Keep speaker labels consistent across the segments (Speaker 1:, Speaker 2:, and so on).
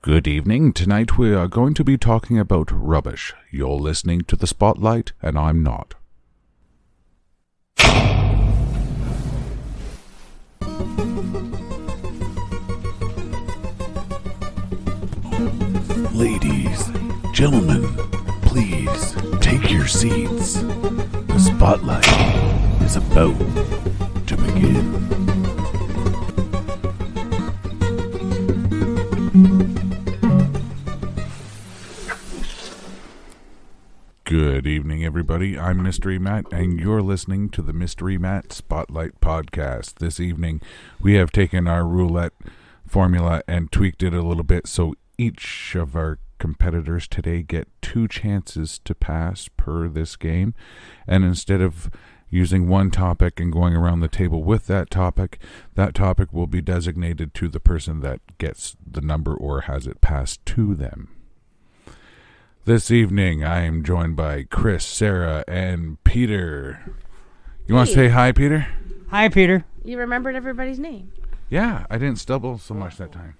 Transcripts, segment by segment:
Speaker 1: Good evening. Tonight we are going to be talking about rubbish. You're listening to The Spotlight, and I'm not. Ladies, gentlemen, please take your seats. The Spotlight is about to begin. Good evening, everybody. I'm Mystery Matt, and you're listening to the Mystery Matt Spotlight Podcast. This evening, we have taken our roulette formula and tweaked it a little bit, so each of our competitors today get 2 chances to pass per this game. And instead of using one topic and going around the table with that topic will be designated to the person that gets the number or has it passed to them. This evening, I am joined by Chris, Sarah, and Peter. You want to say hi, Peter?
Speaker 2: Hi, Peter.
Speaker 3: You remembered everybody's name.
Speaker 1: Yeah, I didn't stumble so much that time.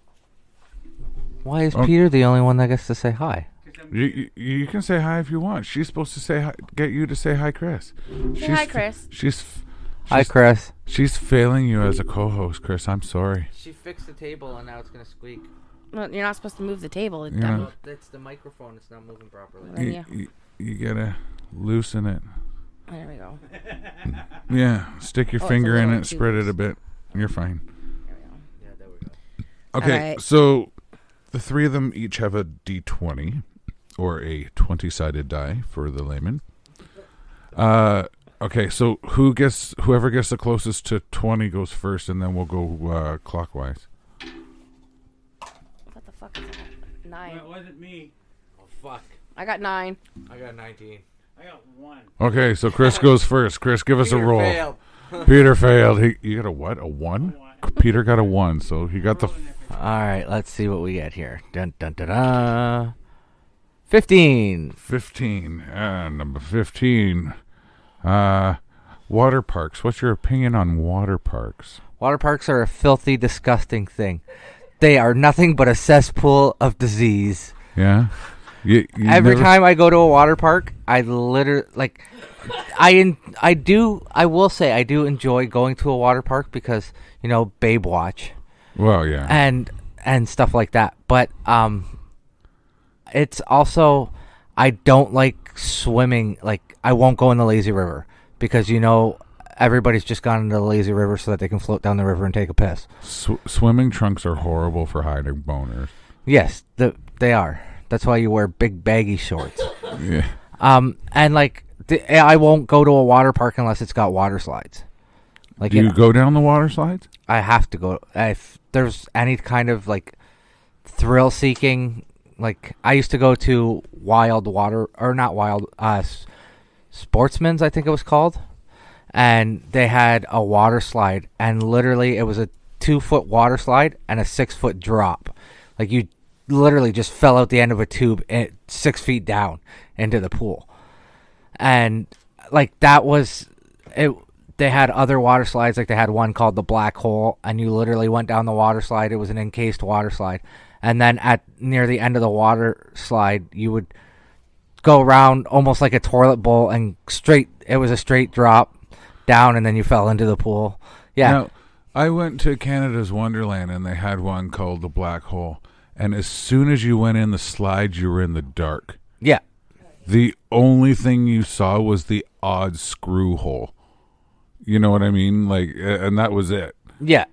Speaker 4: Why is Peter the only one that gets to say hi?
Speaker 1: You can say hi if you want. She's supposed to say hi, get you to say hi, Chris.
Speaker 3: Hi, Chris.
Speaker 4: Hi, Chris.
Speaker 1: She's failing you as a co-host, Chris. I'm sorry.
Speaker 4: She fixed the table and now it's going to squeak.
Speaker 3: Well, you're not supposed to move the table.
Speaker 1: Yeah.
Speaker 4: It's the microphone. It's not moving properly.
Speaker 1: You gotta loosen it.
Speaker 3: There we go.
Speaker 1: Yeah, stick your finger in it,
Speaker 3: too
Speaker 1: spread
Speaker 3: loose.
Speaker 1: it a bit. You're fine.
Speaker 3: There we go.
Speaker 4: Yeah, there we go.
Speaker 1: Okay,
Speaker 3: Alright.
Speaker 1: so the 3 of them each have a D20, or a 20-sided die for the layman. Okay, so whoever gets the closest to 20 goes first, and then we'll go clockwise.
Speaker 3: What the fuck is that? 9.
Speaker 2: Well, it wasn't me.
Speaker 4: Oh, fuck.
Speaker 3: I got 9.
Speaker 4: I got 19.
Speaker 2: I got 1.
Speaker 1: Okay, so Chris goes first. Chris, give us a roll.
Speaker 4: Failed.
Speaker 1: Peter failed. You got a what? A 1? Peter got a 1, so he got the...
Speaker 4: All right, let's see what we get here. Dun, dun, dun, dun. 15.
Speaker 1: 15. Number 15. Water parks. What's your opinion on water parks?
Speaker 4: Water parks are a filthy, disgusting thing. They are nothing but a cesspool of disease.
Speaker 1: Yeah?
Speaker 4: Every time I go to a water park, I literally, I will say I do enjoy going to a water park because, babe watch.
Speaker 1: Well, yeah.
Speaker 4: And stuff like that. But it's also, I don't like swimming. Like, I won't go in the lazy river because, everybody's just gone into the lazy river so that they can float down the river and take a piss.
Speaker 1: Swimming trunks are horrible for hiding boners.
Speaker 4: Yes, they are. That's why you wear big baggy shorts.
Speaker 1: Yeah.
Speaker 4: I won't go to a water park unless it's got water slides.
Speaker 1: Do you go down the water slides?
Speaker 4: I have to go. If there's any kind of thrill seeking, I used to go to Wild Water, or not Wild, Sportsman's, I think it was called, and they had a water slide, and literally it was a 2-foot water slide and a 6-foot drop. You literally just fell out the end of a tube 6 feet down into the pool, and that was it. They had other water slides, they had one called the Black Hole, and you literally went down the water slide. It was an encased water slide, and then near the end of the water slide, you would go around almost like a toilet bowl, and it was a straight drop down, and then you fell into the pool. Yeah.
Speaker 1: Now, I went to Canada's Wonderland, and they had one called the Black Hole, and as soon as you went in the slide, you were in the dark.
Speaker 4: Yeah.
Speaker 1: The only thing you saw was the odd screw hole. You know what I mean? And that was it.
Speaker 4: Yeah.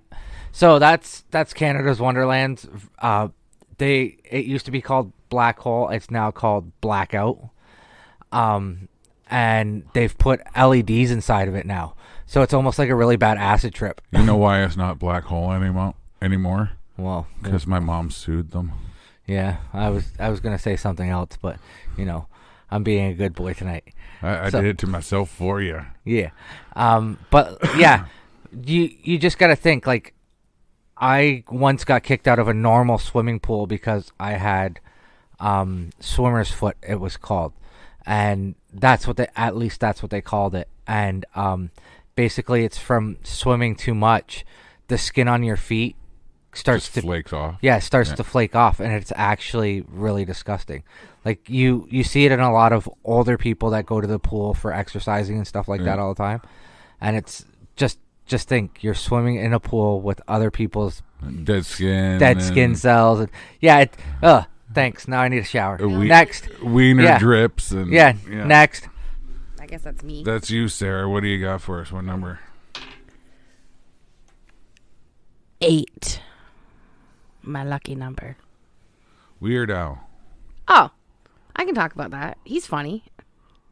Speaker 4: So that's Canada's Wonderland. It used to be called Black Hole. It's now called Blackout. And they've put LEDs inside of it now. So it's almost like a really bad acid trip.
Speaker 1: You know why it's not Black Hole anymore?
Speaker 4: Well,
Speaker 1: Because my mom sued them.
Speaker 4: Yeah, I was gonna say something else, but I'm being a good boy tonight.
Speaker 1: I did it to myself for you.
Speaker 4: Yeah. But yeah, you just got to think, I once got kicked out of a normal swimming pool because I had swimmer's foot, it was called. And that's what they called it. And basically it's from swimming too much. The skin on your feet starts
Speaker 1: Just
Speaker 4: to
Speaker 1: flakes off.
Speaker 4: Yeah, it starts to flake off, and it's actually really disgusting. Like you see it in a lot of older people that go to the pool for exercising and stuff like that all the time, and it's just think you're swimming in a pool with other people's
Speaker 1: dead skin
Speaker 4: cells, and thanks. Now I need a shower. Next,
Speaker 1: wiener drips and
Speaker 4: next.
Speaker 3: I guess that's me.
Speaker 1: That's you, Sarah. What do you got for us? What number?
Speaker 3: 8. My lucky number.
Speaker 1: Weird Al.
Speaker 3: Oh, I can talk about that. He's funny.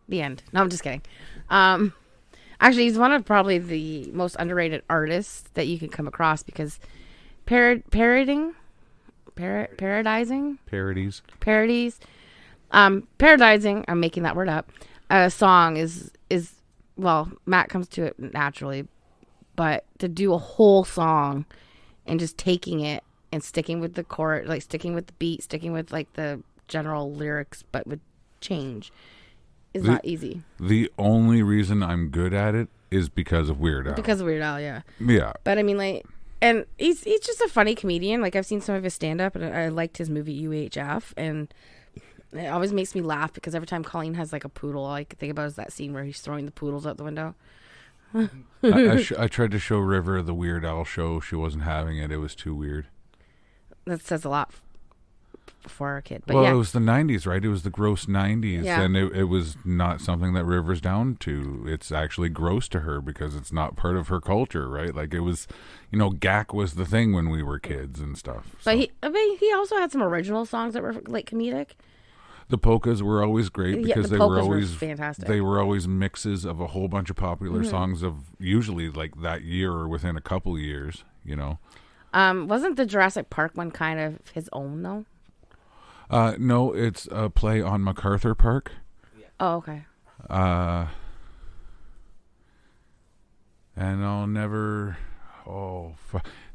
Speaker 3: The end. No, I'm just kidding. Actually, he's one of probably the most underrated artists that you can come across because paradising, paradising. I'm making that word up. A song is well, Matt comes to it naturally, but to do a whole song and just taking it and sticking with the chord, like sticking with the beat, sticking with like the general lyrics, but with change is not easy.
Speaker 1: The only reason I'm good at it is because of Weird Al.
Speaker 3: Because of Weird Al, yeah.
Speaker 1: Yeah.
Speaker 3: But I mean, like, and he's just a funny comedian. Like, I've seen some of his stand up, and I liked his movie UHF, and it always makes me laugh because every time Colleen has like a poodle, all I can think about is that scene where he's throwing the poodles out the window.
Speaker 1: I tried to show River the Weird Al show. She wasn't having it. It was too weird.
Speaker 3: That says a lot for a kid. But
Speaker 1: well,
Speaker 3: yeah.
Speaker 1: it was the 90s, right? It was the gross 90s.
Speaker 3: Yeah.
Speaker 1: And it was not something that River's down to. It's actually gross to her because it's not part of her culture, right? Like it was, GAC was the thing when we were kids and stuff.
Speaker 3: But he also had some original songs that were like comedic.
Speaker 1: The polkas were always great because
Speaker 3: the
Speaker 1: they were
Speaker 3: polkas
Speaker 1: always
Speaker 3: fantastic.
Speaker 1: They were always mixes of a whole bunch of popular songs of usually like that year or within a couple years,
Speaker 3: Wasn't the Jurassic Park one kind of his own though?
Speaker 1: No, it's a play on MacArthur Park.
Speaker 3: Oh, okay.
Speaker 1: And I'll never.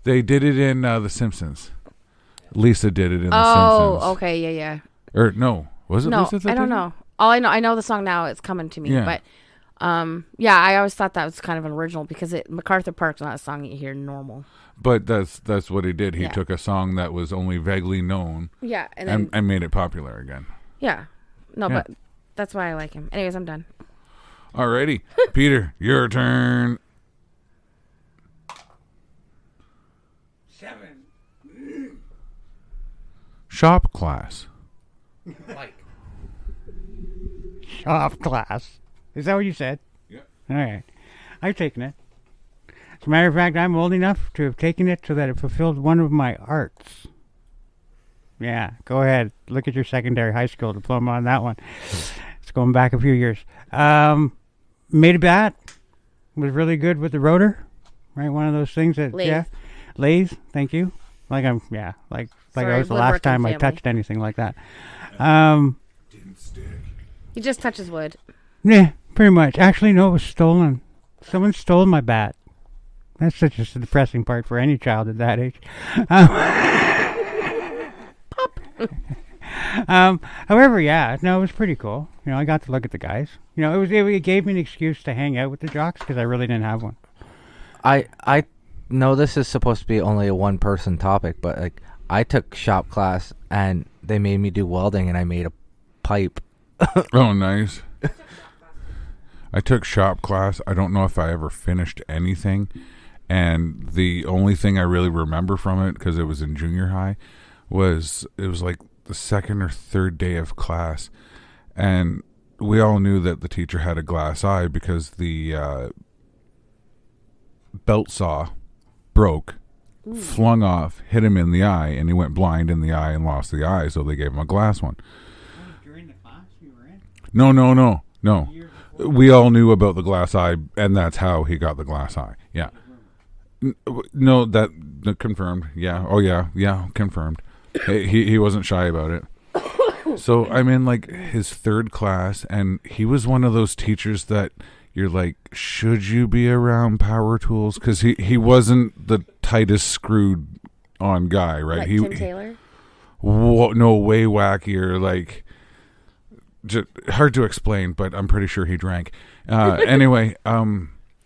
Speaker 1: They did it in The Simpsons. Lisa did it in The Simpsons.
Speaker 3: Oh, okay, yeah.
Speaker 1: Or no, was it
Speaker 3: No,
Speaker 1: Lisa?
Speaker 3: I don't know. All I know the song now. It's coming to me.
Speaker 1: Yeah.
Speaker 3: But I always thought that was kind of an original because MacArthur Park's not a song you hear normal.
Speaker 1: But that's what he did. He
Speaker 3: Yeah.
Speaker 1: took a song that was only vaguely known.
Speaker 3: Yeah, and then
Speaker 1: and made it popular again.
Speaker 3: yeah, no,
Speaker 1: Yeah.
Speaker 3: but that's why I like him. Anyways, I'm done.
Speaker 1: Alrighty, Peter, your turn.
Speaker 2: 7.
Speaker 1: Shop class.
Speaker 2: Shop class. Is that what you said?
Speaker 1: Yeah.
Speaker 2: All right. I've taken it. As a matter of fact, I'm old enough to have taken it so that it fulfilled one of my arts. Yeah, go ahead. Look at your secondary high school diploma on that one. It's going back a few years. Made a bat. Was really good with the rotor. Right, one of those things that lathe. Thank you. Like I
Speaker 3: Sorry,
Speaker 2: was the last time
Speaker 3: woodworking
Speaker 2: I
Speaker 3: family.
Speaker 2: touched anything like that.
Speaker 1: Didn't stick.
Speaker 3: He just touches wood.
Speaker 2: Yeah, pretty much. Actually, no, it was stolen. Someone stole my bat. That's such a depressing part for any child at that age. However, yeah, no, it was pretty cool. I got to look at the guys. It gave me an excuse to hang out with the jocks because I really didn't have one.
Speaker 4: I know this is supposed to be only a one-person topic, but like I took shop class and they made me do welding, and I made a pipe.
Speaker 1: Oh, nice. I took shop class. I don't know if I ever finished anything. And the only thing I really remember from it, because it was in junior high, was it was like the second or third day of class. And we all knew that the teacher had a glass eye because the belt saw broke, flung off, hit him in the eye, and he went blind in the eye and lost the eye, so they gave him a glass one.
Speaker 2: During the class you were in?
Speaker 1: No. We all knew about the glass eye, and that's how he got the glass eye. Yeah. No, that confirmed. Yeah. Oh, yeah, confirmed. He wasn't shy about it. So I'm in like his third class, and he was one of those teachers that you're like, should you be around power tools? Because he wasn't the tightest screwed on guy, right?
Speaker 3: Like Tim Taylor?
Speaker 1: No, way wackier. Like, just hard to explain, but I'm pretty sure he drank. Anyway,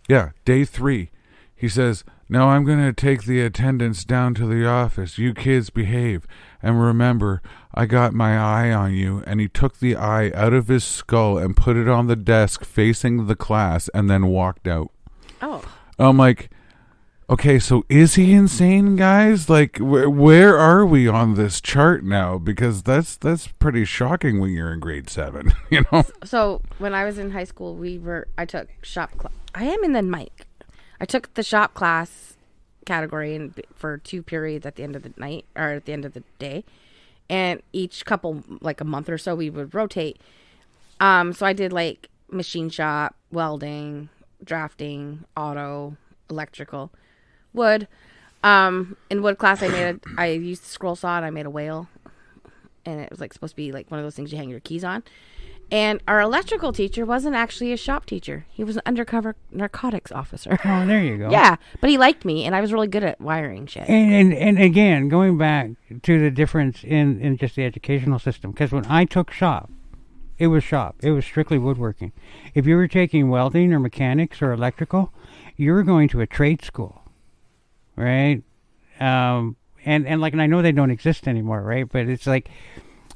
Speaker 1: yeah, day 3. he says, "Now I'm going to take the attendance down to the office. You kids behave. And remember, I got my eye on you." And he took the eye out of his skull and put it on the desk facing the class and then walked out.
Speaker 3: Oh.
Speaker 1: I'm like, okay, so is he insane, guys? Like, where are we on this chart now? Because that's pretty shocking when you're in grade 7, you know?
Speaker 3: So when I was in high school, I took shop class. I am in the mic. I took the shop class category for 2 periods at the end of the night or at the end of the day, and each couple, like a month or so, we would rotate. So I did like machine shop, welding, drafting, auto, electrical, wood. In wood class, I used the scroll saw and I made a whale, and it was like supposed to be like one of those things you hang your keys on. And our electrical teacher wasn't actually a shop teacher. He was an undercover narcotics officer.
Speaker 2: Oh, there you go.
Speaker 3: Yeah, but he liked me, and I was really good at wiring shit.
Speaker 2: And again, going back to the difference in just the educational system, because when I took shop. It was strictly woodworking. If you were taking welding or mechanics or electrical, you were going to a trade school, right? And I know they don't exist anymore, right? But it's like,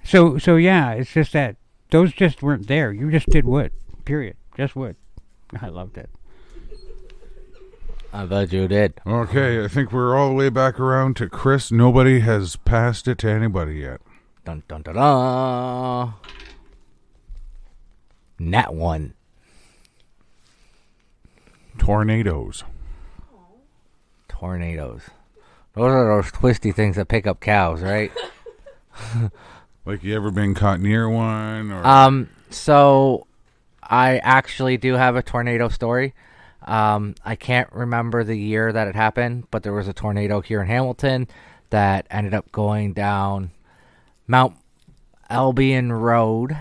Speaker 2: so yeah, it's just that those just weren't there. You just did wood, period. Just wood. I loved it.
Speaker 4: I bet you did.
Speaker 1: Okay, I think we're all the way back around to Chris. Nobody has passed it to anybody yet.
Speaker 4: Dun dun dun dun. Nat 1.
Speaker 1: Tornadoes.
Speaker 4: Tornadoes. Those are those twisty things that pick up cows, right?
Speaker 1: Like, you ever been caught near one? Or?
Speaker 4: So I actually do have a tornado story. I can't remember the year that it happened, but there was a tornado here in Hamilton that ended up going down Mount Albion Road,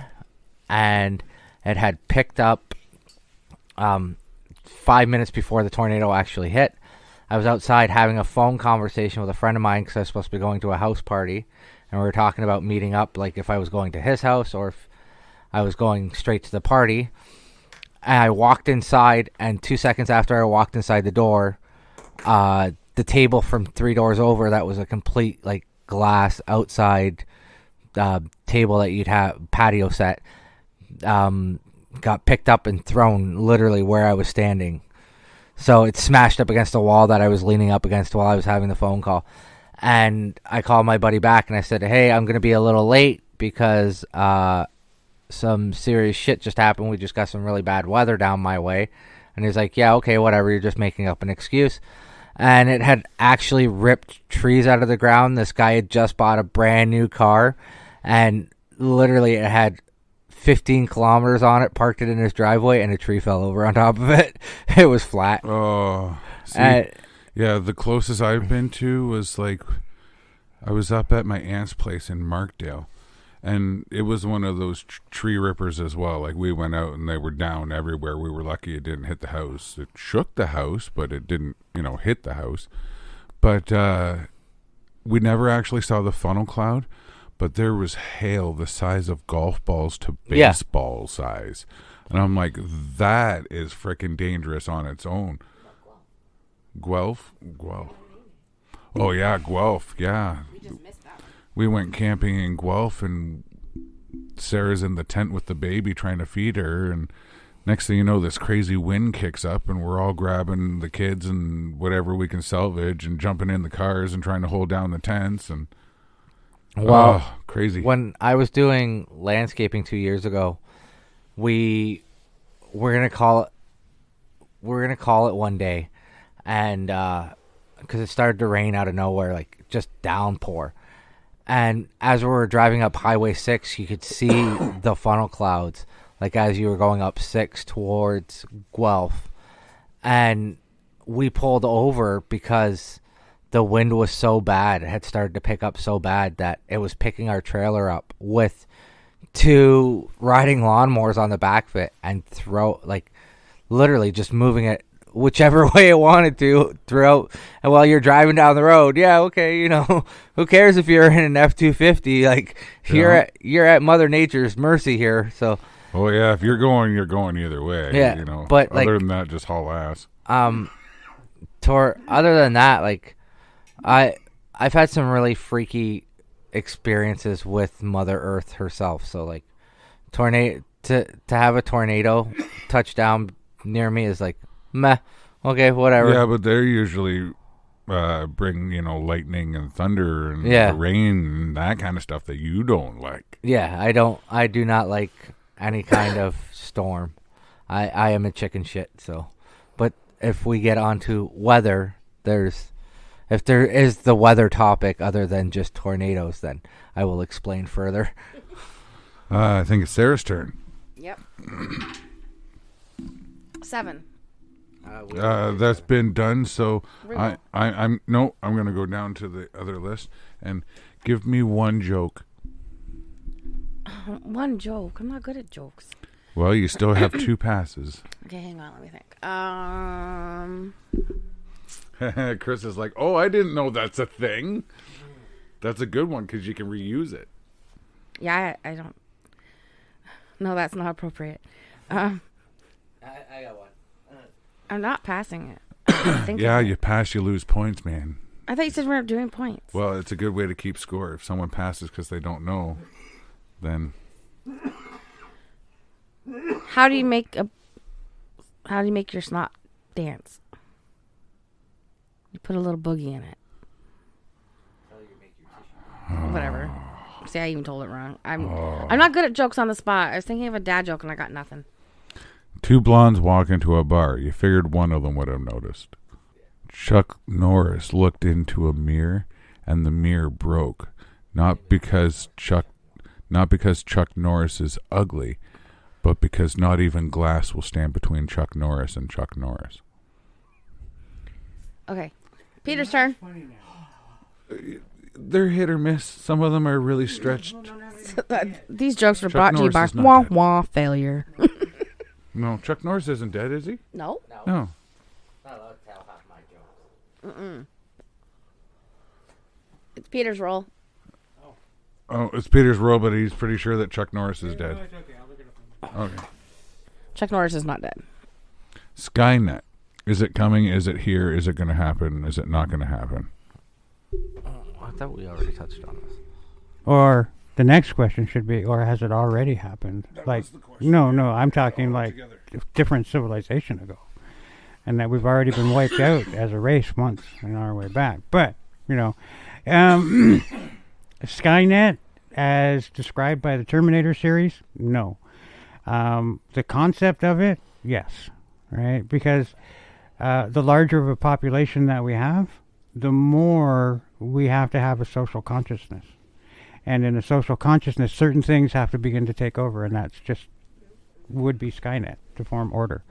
Speaker 4: and it had picked up 5 minutes before the tornado actually hit. I was outside having a phone conversation with a friend of mine because I was supposed to be going to a house party, and we were talking about meeting up, like if I was going to his house or if I was going straight to the party. And I walked inside, and 2 seconds after I walked inside the door, the table from 3 doors over that was a complete like glass outside table that you'd have patio set got picked up and thrown literally where I was standing. So it smashed up against the wall that I was leaning up against while I was having the phone call. And I called my buddy back and I said, "Hey, I'm going to be a little late because some serious shit just happened. We just got some really bad weather down my way." And he's like, "Yeah, okay, whatever. You're just making up an excuse." And it had actually ripped trees out of the ground. This guy had just bought a brand new car, and literally it had 15 kilometers on it, parked it in his driveway, and a tree fell over on top of it. It was flat.
Speaker 1: Oh, see, yeah, the closest I've been to was like, I was up at my aunt's place in Markdale, and it was one of those tree rippers as well. Like, we went out and they were down everywhere. We were lucky it didn't hit the house. It shook the house, but it didn't, hit the house. But we never actually saw the funnel cloud, but there was hail the size of golf balls to baseball size. And I'm like, that is freaking dangerous on its own. Guelph? Oh, yeah, Guelph, yeah.
Speaker 3: We just missed that one.
Speaker 1: We went camping in Guelph, and Sarah's in the tent with the baby trying to feed her, and next thing you know, this crazy wind kicks up, and we're all grabbing the kids and whatever we can salvage and jumping in the cars and trying to hold down the tents, and crazy.
Speaker 4: When I was doing landscaping 2 years ago, we're gonna call it one day, and because it started to rain out of nowhere, like just downpour. And as we were driving up Highway 6, you could see the funnel clouds, like as you were going up 6 towards Guelph. And we pulled over because the wind was so bad. It had started to pick up so bad that it was picking our trailer up with 2 riding lawnmowers on the back of it and literally just moving it whichever way it wanted to throughout. And while you're driving down the road, yeah, okay, who cares if you're in an F-250? Like, you're at Mother Nature's mercy here. So,
Speaker 1: oh yeah, if you're going either way.
Speaker 4: Yeah, but
Speaker 1: other than that, just haul ass.
Speaker 4: Other than that, like I've had some really freaky experiences with Mother Earth herself. So like tornado to have a tornado touch down near me is like meh. Okay, whatever.
Speaker 1: Yeah, but they're usually bring lightning and thunder and
Speaker 4: Yeah.
Speaker 1: the rain and that kind of stuff that you don't like.
Speaker 4: Yeah, I do not like any kind of storm. I am a chicken shit. So, but if we get onto weather, if there is the weather topic other than just tornadoes, then I will explain further.
Speaker 1: I think it's Sarah's turn.
Speaker 3: Yep. 7.
Speaker 1: That's been done. So
Speaker 3: Real.
Speaker 1: I'm going to go down to the other list and give me one joke.
Speaker 3: One joke. I'm not good at jokes.
Speaker 1: Well, you still have 2 passes.
Speaker 3: Okay, hang on. Let me think.
Speaker 1: Chris is like, oh, I didn't know that's a thing. That's a good one because you can reuse it.
Speaker 3: Yeah, I don't. No, that's not appropriate.
Speaker 4: I got one.
Speaker 3: I'm not passing it. I think
Speaker 1: Yeah, you pass, you lose points, man.
Speaker 3: I thought you said we weren't doing points.
Speaker 1: Well, it's a good way to keep score. If someone passes because they don't know, then
Speaker 3: How do you make your snot dance? You put a little boogie in it. Whatever. See, I even told it wrong. I'm not good at jokes on the spot. I was thinking of a dad joke and I got nothing.
Speaker 1: 2 blondes walk into a bar. You figured one of them would have noticed. Chuck Norris looked into a mirror, and the mirror broke. Not because Chuck Norris is ugly, but because not even glass will stand between Chuck Norris and Chuck Norris.
Speaker 3: Okay. Peter's turn.
Speaker 1: They're hit or miss. Some of them are really stretched.
Speaker 3: These jokes were
Speaker 1: Chuck
Speaker 3: brought to you
Speaker 1: Norris
Speaker 3: by
Speaker 1: is not
Speaker 3: wah
Speaker 1: dead.
Speaker 3: wah failure.
Speaker 1: No, Chuck Norris isn't dead, is he?
Speaker 3: No.
Speaker 1: No.
Speaker 4: Not allowed to tell half my jokes.
Speaker 3: It's Peter's role.
Speaker 1: Oh, it's Peter's role, but he's pretty sure that Chuck Norris is dead. Okay.
Speaker 3: Chuck Norris is not dead.
Speaker 1: Skynet. Is it coming? Is it here? Is it going to happen? Is it not going to happen?
Speaker 4: I thought we already touched on this.
Speaker 2: Or the next question should be, or has it already happened? No, I'm talking like different civilization ago. And that we've already been wiped out as a race once on our way back. But, Skynet, as described by the Terminator series, no. The concept of it, yes. Right? Because the larger of a population that we have, the more we have to have a social consciousness. And in a social consciousness, certain things have to begin to take over, and that's just would be Skynet to form order.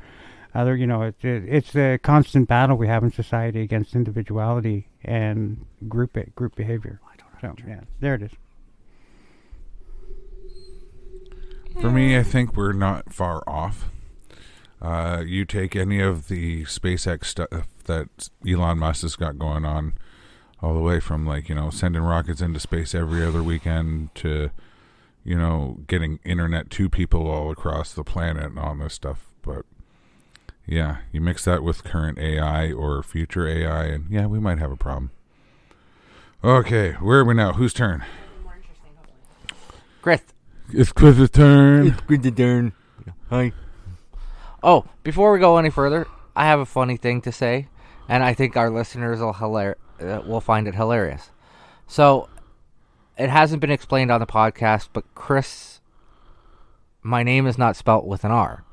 Speaker 2: It's the constant battle we have in society against individuality and group behavior. So, yeah, there it is.
Speaker 1: For me, I think we're not far off. You take any of the SpaceX stuff that Elon Musk has got going on, all the way from sending rockets into space every other weekend to, getting internet to people all across the planet and all this stuff. But yeah, you mix that with current AI or future AI, and yeah, we might have a problem. Okay, where are we now? Whose turn?
Speaker 4: Chris.
Speaker 1: It's Chris's turn.
Speaker 4: Hi. Oh, before we go any further, I have a funny thing to say, and I think our listeners will find it hilarious. So, it hasn't been explained on the podcast, but Chris, my name is not spelt with an R.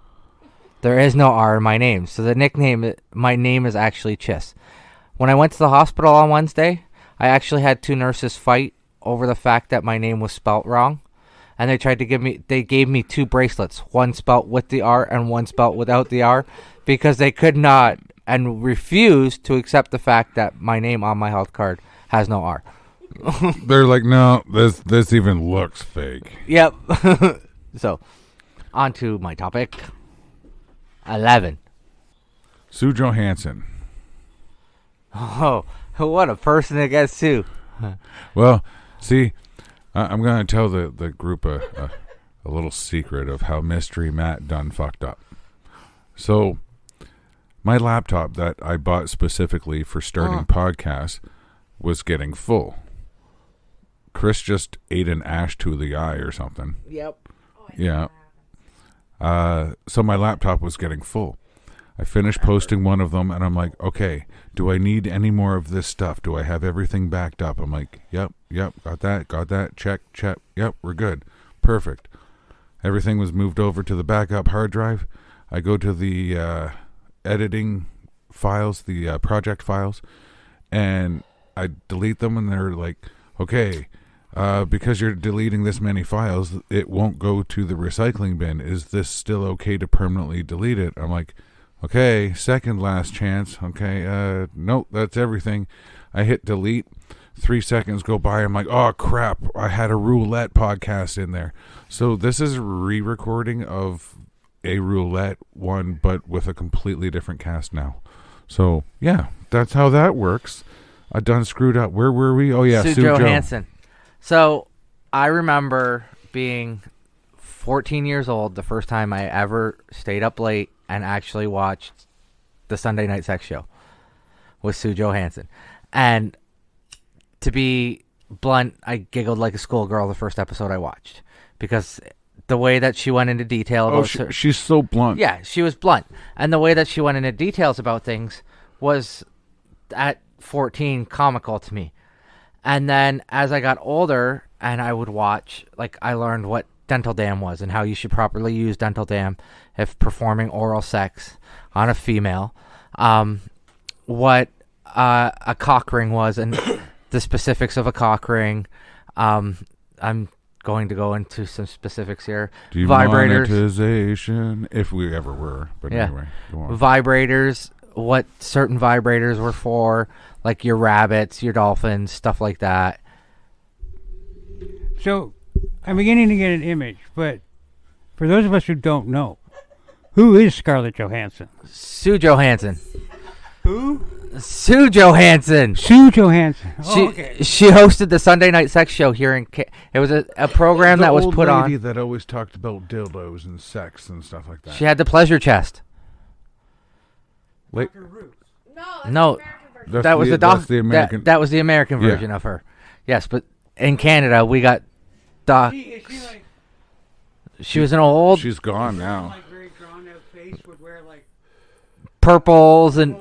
Speaker 4: There is no R in my name, so my name is actually Chiss. When I went to the hospital on Wednesday, I actually had 2 nurses fight over the fact that my name was spelt wrong. And they gave me 2 bracelets, one spelt with the R and one spelt without the R, because they could not and refused to accept the fact that my name on my health card has no R.
Speaker 1: They're like, no, this even looks fake.
Speaker 4: Yep. So, on to my topic. 11.
Speaker 1: Sue Johansson.
Speaker 4: Oh, what a person to get Sue.
Speaker 1: Well, see, I'm going to tell the group a little secret of how Mystery Matt done fucked up. So, My laptop that I bought specifically for starting podcasts was getting full. Chris just ate an ash to the eye or something.
Speaker 4: Yep.
Speaker 1: Yeah. So my laptop was getting full. I finished posting one of them, and I'm like, okay, do I need any more of this stuff? Do I have everything backed up? I'm like, yep, got that, check, yep, we're good. Perfect. Everything was moved over to the backup hard drive. I go to the editing files, the project files, and I delete them, and they're like, okay, because you're deleting this many files, it won't go to the recycling bin. Is this still okay to permanently delete it? I'm like, okay, second last chance. Okay, nope, that's everything. I hit delete. 3 seconds go by. I'm like, oh, crap. I had a Roulette podcast in there. So this is re-recording of a Roulette one, but with a completely different cast now. So, yeah, that's how that works. I done screwed up. Where were we? Oh, yeah, Sue
Speaker 4: Johansson. So, I remember being 14 years old the first time I ever stayed up late and actually watched the Sunday Night Sex Show with Sue Johansson. And to be blunt, I giggled like a schoolgirl the first episode I watched because the way that she went into detail about
Speaker 1: she's so blunt.
Speaker 4: Yeah, she was blunt. And the way that she went into details about things was, at 14, comical to me. And then as I got older and I would watch, like, I learned what dental dam was and how you should properly use dental dam if performing oral sex on a female, what a cock ring was and the specifics of a cock ring. I'm going to go into some specifics here.
Speaker 1: Demonetization, if we ever were. But anyway, go on.
Speaker 4: Vibrators, what certain vibrators were for, like your rabbits, your dolphins, stuff like that.
Speaker 2: So, I'm beginning to get an image, but for those of us who don't know, who is Scarlett Johansson?
Speaker 4: Sue Johansson.
Speaker 2: Who?
Speaker 4: Sue Johansson.
Speaker 2: Sue Johansson. Oh,
Speaker 4: She hosted the Sunday Night Sex Show here in. It was a program that was put on.
Speaker 1: The old lady that always talked about dildos and sex and stuff like that.
Speaker 4: She had the pleasure chest.
Speaker 1: Wait.
Speaker 4: No, that was the American. That was the American version of her. Yes, but in Canada we got Doc. She was an old.
Speaker 1: She's gone now.
Speaker 2: Like very drawn out face would wear like
Speaker 4: purples and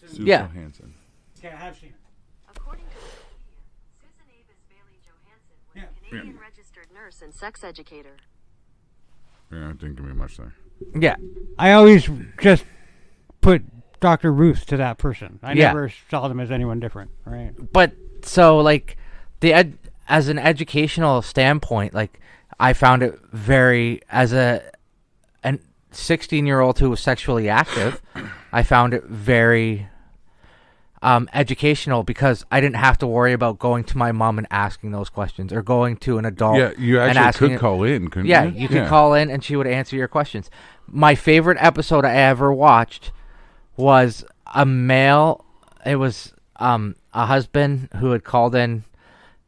Speaker 1: Sue
Speaker 4: yeah.
Speaker 1: Johansson.
Speaker 2: Yeah, I have seen her.
Speaker 5: According to Wikipedia, Susan Avis Bailey Johansson was a Canadian registered nurse and sex educator.
Speaker 1: Yeah, it didn't give me much there.
Speaker 4: Yeah.
Speaker 2: I always just put Dr. Ruth to that person. I never saw them as anyone different, right?
Speaker 4: But so like as an educational standpoint, like I found it very, as a 16-year-old who was sexually active, I found it very educational because I didn't have to worry about going to my mom and asking those questions or going to an adult.
Speaker 1: Yeah, you actually could call in, couldn't you?
Speaker 4: You could call in and she would answer your questions. My favorite episode I ever watched was a male. It was a husband who had called in.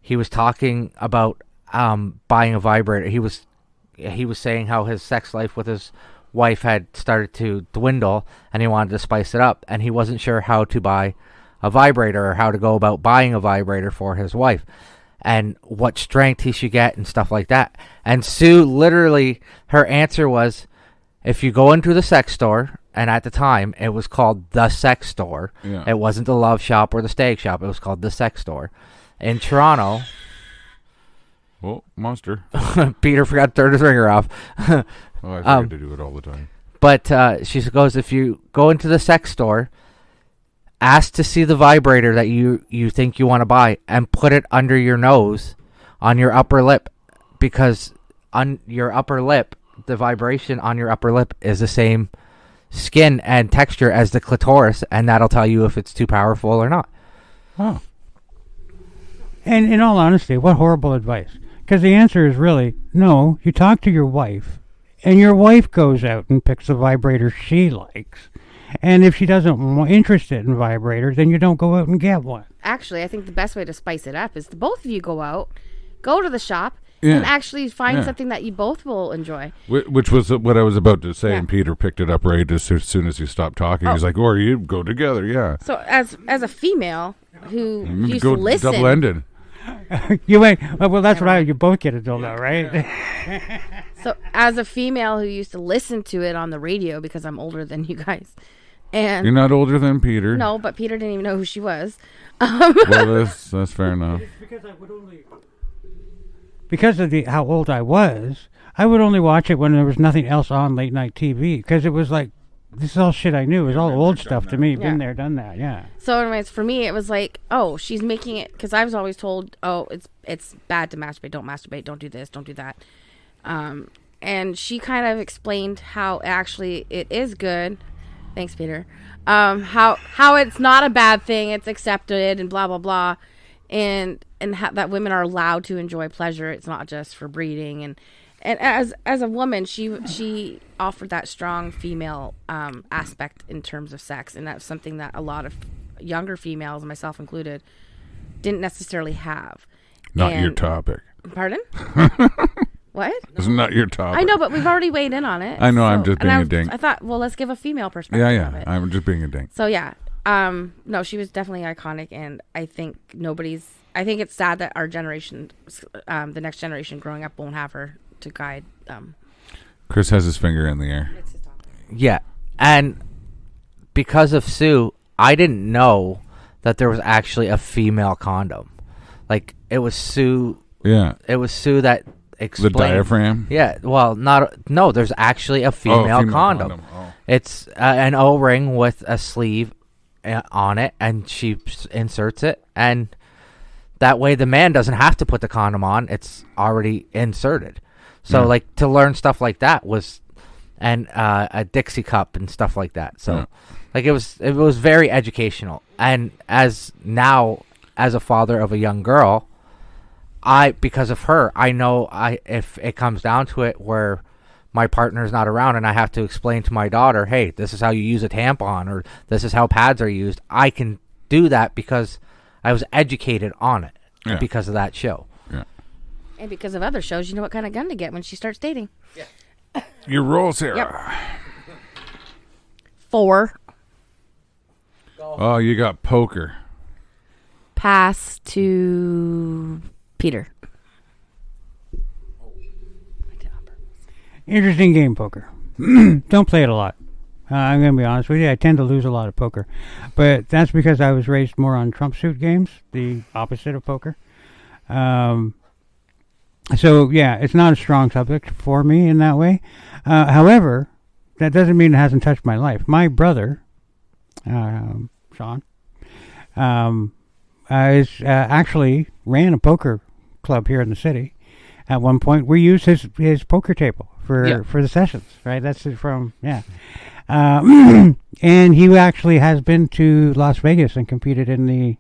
Speaker 4: He was talking about buying a vibrator. He was saying how his sex life with his wife had started to dwindle and he wanted to spice it up, and he wasn't sure how to buy a vibrator or how to go about buying a vibrator for his wife and what strength he should get and stuff like that. And Sue, literally, her answer was, if you go into the sex store, and at the time it was called the sex store.
Speaker 1: Yeah.
Speaker 4: It wasn't the love shop or the steak shop. It was called the sex store in Toronto.
Speaker 1: Oh, monster.
Speaker 4: Peter forgot to turn his ringer off.
Speaker 1: Oh, I forget to do it all the time.
Speaker 4: But she goes, if you go into the sex store, ask to see the vibrator that you think you want to buy and put it under your nose on your upper lip, because on your upper lip, the vibration on your upper lip is the same skin and texture as the clitoris, and that'll tell you if it's too powerful or not.
Speaker 2: Oh. And in all honesty, what horrible advice. Because the answer is really, no, you talk to your wife, and your wife goes out and picks the vibrator she likes. And if she doesn't interested in vibrators, then you don't go out and get one.
Speaker 3: Actually, I think the best way to spice it up is the both of you go out, go to the shop, and actually find
Speaker 1: Yeah.
Speaker 3: something that you both will enjoy.
Speaker 1: Which was what I was about to say,
Speaker 3: Yeah.
Speaker 1: and Peter picked it up right as soon as you stopped talking. He's like, "Or you go together, yeah."
Speaker 3: So as a female who used
Speaker 1: Go
Speaker 3: to listen,
Speaker 1: double-ended.
Speaker 2: You went. Well, that's what you both get a dildo, right?
Speaker 3: so as a female who used to listen to it on the radio because I'm older than you guys, and
Speaker 1: You're not older than Peter.
Speaker 3: no, but Peter didn't even know who she was.
Speaker 1: Well, that's fair enough.
Speaker 2: Because I would only. Because of how old I was, I would only watch it when there was nothing else on late night TV. Because it was like, this is all shit I knew. It was all old stuff to me.
Speaker 3: Yeah.
Speaker 2: Been there, done that. Yeah.
Speaker 3: So anyways, for me, it was like, oh, she's making it, because I was always told, oh, it's bad to masturbate, don't do this, don't do that. And she kind of explained how actually it is good. Thanks, Peter. How it's not a bad thing, it's accepted, and blah blah blah, and that women are allowed to enjoy pleasure. It's not just for breeding, and as a woman, she offered that strong female aspect in terms of sex, and that's something that a lot of younger females, myself included, didn't necessarily have.
Speaker 1: Not your topic.
Speaker 3: Pardon? What?
Speaker 1: It's not your topic.
Speaker 3: I know, but we've already weighed in on it.
Speaker 1: I know, I'm just being a dink.
Speaker 3: I thought, well, let's give a female perspective of it.
Speaker 1: I'm just being a dink.
Speaker 3: So yeah, no, she was definitely iconic, and I think it's sad that our generation, the next generation growing up, won't have her to guide them.
Speaker 1: Chris has his finger in the air.
Speaker 4: Yeah, and because of Sue, I didn't know that there was actually a female condom. Like, it was Sue.
Speaker 1: Yeah.
Speaker 4: It was Sue that explained
Speaker 1: The diaphragm?
Speaker 4: Yeah, well, no. There's actually a female condom.
Speaker 1: Oh.
Speaker 4: It's an O-ring with a sleeve on it, and she inserts it, and that way the man doesn't have to put the condom on. It's already inserted. So, like, to learn stuff like that was, and a Dixie cup and stuff like that. So, like, it was very educational. And as a father of a young girl, because of her, I know if it comes down to it where my partner's not around and I have to explain to my daughter, hey, this is how you use a tampon, or this is how pads are used, I can do that because I was educated on it because of that show.
Speaker 1: Yeah.
Speaker 3: And because of other shows, you know what kind of gun to get when she starts dating. Yeah.
Speaker 1: Your roll, Sarah.
Speaker 3: Yep. 4.
Speaker 1: Oh, you got poker.
Speaker 3: Pass to Peter.
Speaker 2: Interesting game, poker. Don't play it a lot. I'm going to be honest with you. I tend to lose a lot of poker. But that's because I was raised more on trump suit games, the opposite of poker. So, yeah, it's not a strong subject for me in that way. However, that doesn't mean it hasn't touched my life. My brother, Sean, actually ran a poker club here in the city. At one point, we used his poker table for the sessions, right? That's it from, and he actually has been to Las Vegas and competed in the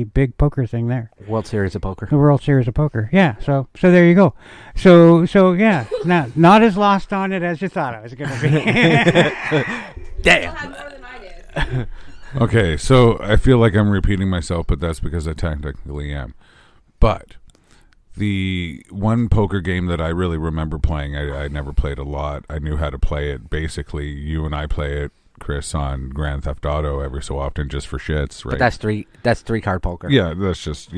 Speaker 2: big poker thing there.
Speaker 4: World Series of Poker.
Speaker 2: The World Series of Poker. Yeah, so there you go. So yeah, not as lost on it as you thought I was going to be.
Speaker 4: Damn.
Speaker 3: More than I did.
Speaker 1: Okay, so I feel like I'm repeating myself, but that's because I technically am. But the one poker game that I really remember playing, I never played a lot. I knew how to play it. Basically, you and I play it, Chris, on Grand Theft Auto every so often just for shits, right?
Speaker 4: But that's three card poker.
Speaker 1: Yeah, that's just,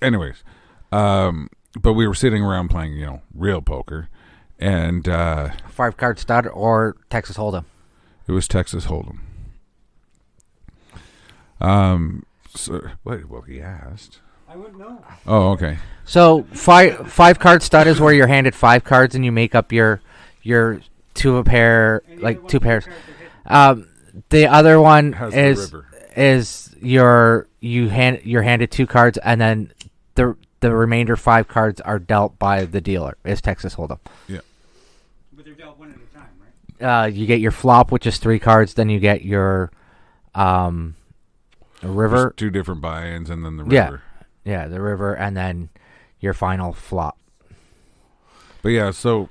Speaker 1: Anyways, but we were sitting around playing, real poker, and
Speaker 4: 5 card stud or Texas Hold'em.
Speaker 1: It was Texas Hold'em. Well, he asked.
Speaker 2: I wouldn't know.
Speaker 1: Oh, okay.
Speaker 4: So 5 card stud is where you're handed 5 cards and you make up your two a pair, like 2 pairs. The other one is you're handed 2 cards, and then the remainder 5 cards are dealt by the dealer. Is Texas Hold'em.
Speaker 1: Yeah.
Speaker 2: But they're dealt one at a time, right?
Speaker 4: You get your flop, which is 3 cards. Then you get your river.
Speaker 1: There's 2 different buy-ins, and then the river.
Speaker 4: Yeah, the river, and then your final flop.
Speaker 1: But yeah, so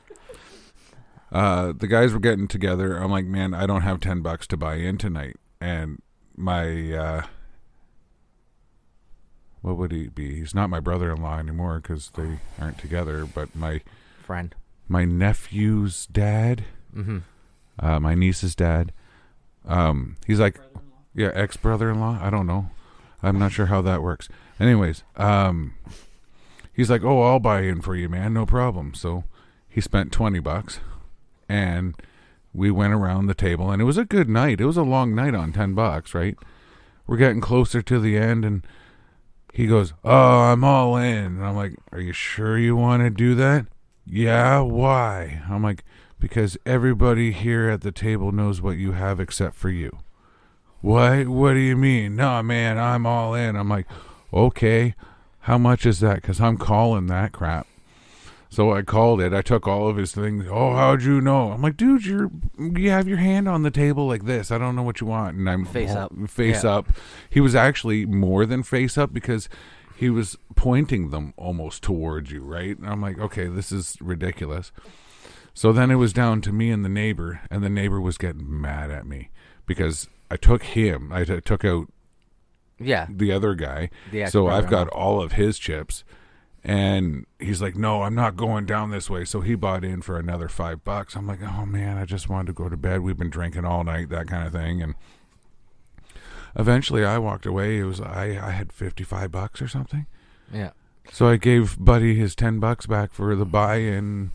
Speaker 1: the guys were getting together. I'm like, man, I don't have $10 to buy in tonight, and my what would he be? He's not my brother-in-law anymore because they aren't together. But my
Speaker 4: Friend.
Speaker 1: my nephew's dad, my niece's dad. He's like, yeah, ex-brother-in-law. I don't know. I'm not sure how that works. Anyways, he's like, oh, I'll buy in for you, man. No problem. So he spent $20, and we went around the table, and it was a good night. It was a long night on $10, right? We're getting closer to the end, and he goes, oh, I'm all in. And I'm like, are you sure you want to do that? Yeah, why? I'm like, because everybody here at the table knows what you have except for you. What? What do you mean? No, man, I'm all in. I'm like, okay, how much is that? Because I'm calling that crap. So I called it. I took all of his things. Oh, how'd you know? I'm like, dude, you have your hand on the table like this. I don't know what you want. And I'm
Speaker 4: Face up.
Speaker 1: Face
Speaker 4: Yeah.
Speaker 1: up. He was actually more than face up because he was pointing them almost towards you, right? And I'm like, okay, this is ridiculous. So then it was down to me and the neighbor was getting mad at me because I took him. I took out
Speaker 4: Yeah.
Speaker 1: the other guy.
Speaker 4: The
Speaker 1: So I've got
Speaker 4: ex-brother-in-law.
Speaker 1: all of his chips. And he's like, no, I'm not going down this way. So he bought in for another $5. I'm like, oh, man, I just wanted to go to bed. We've been drinking all night, that kind of thing. And eventually I walked away. It was I had $55 or something.
Speaker 4: Yeah.
Speaker 1: So I gave Buddy his $10 back for the buy-in.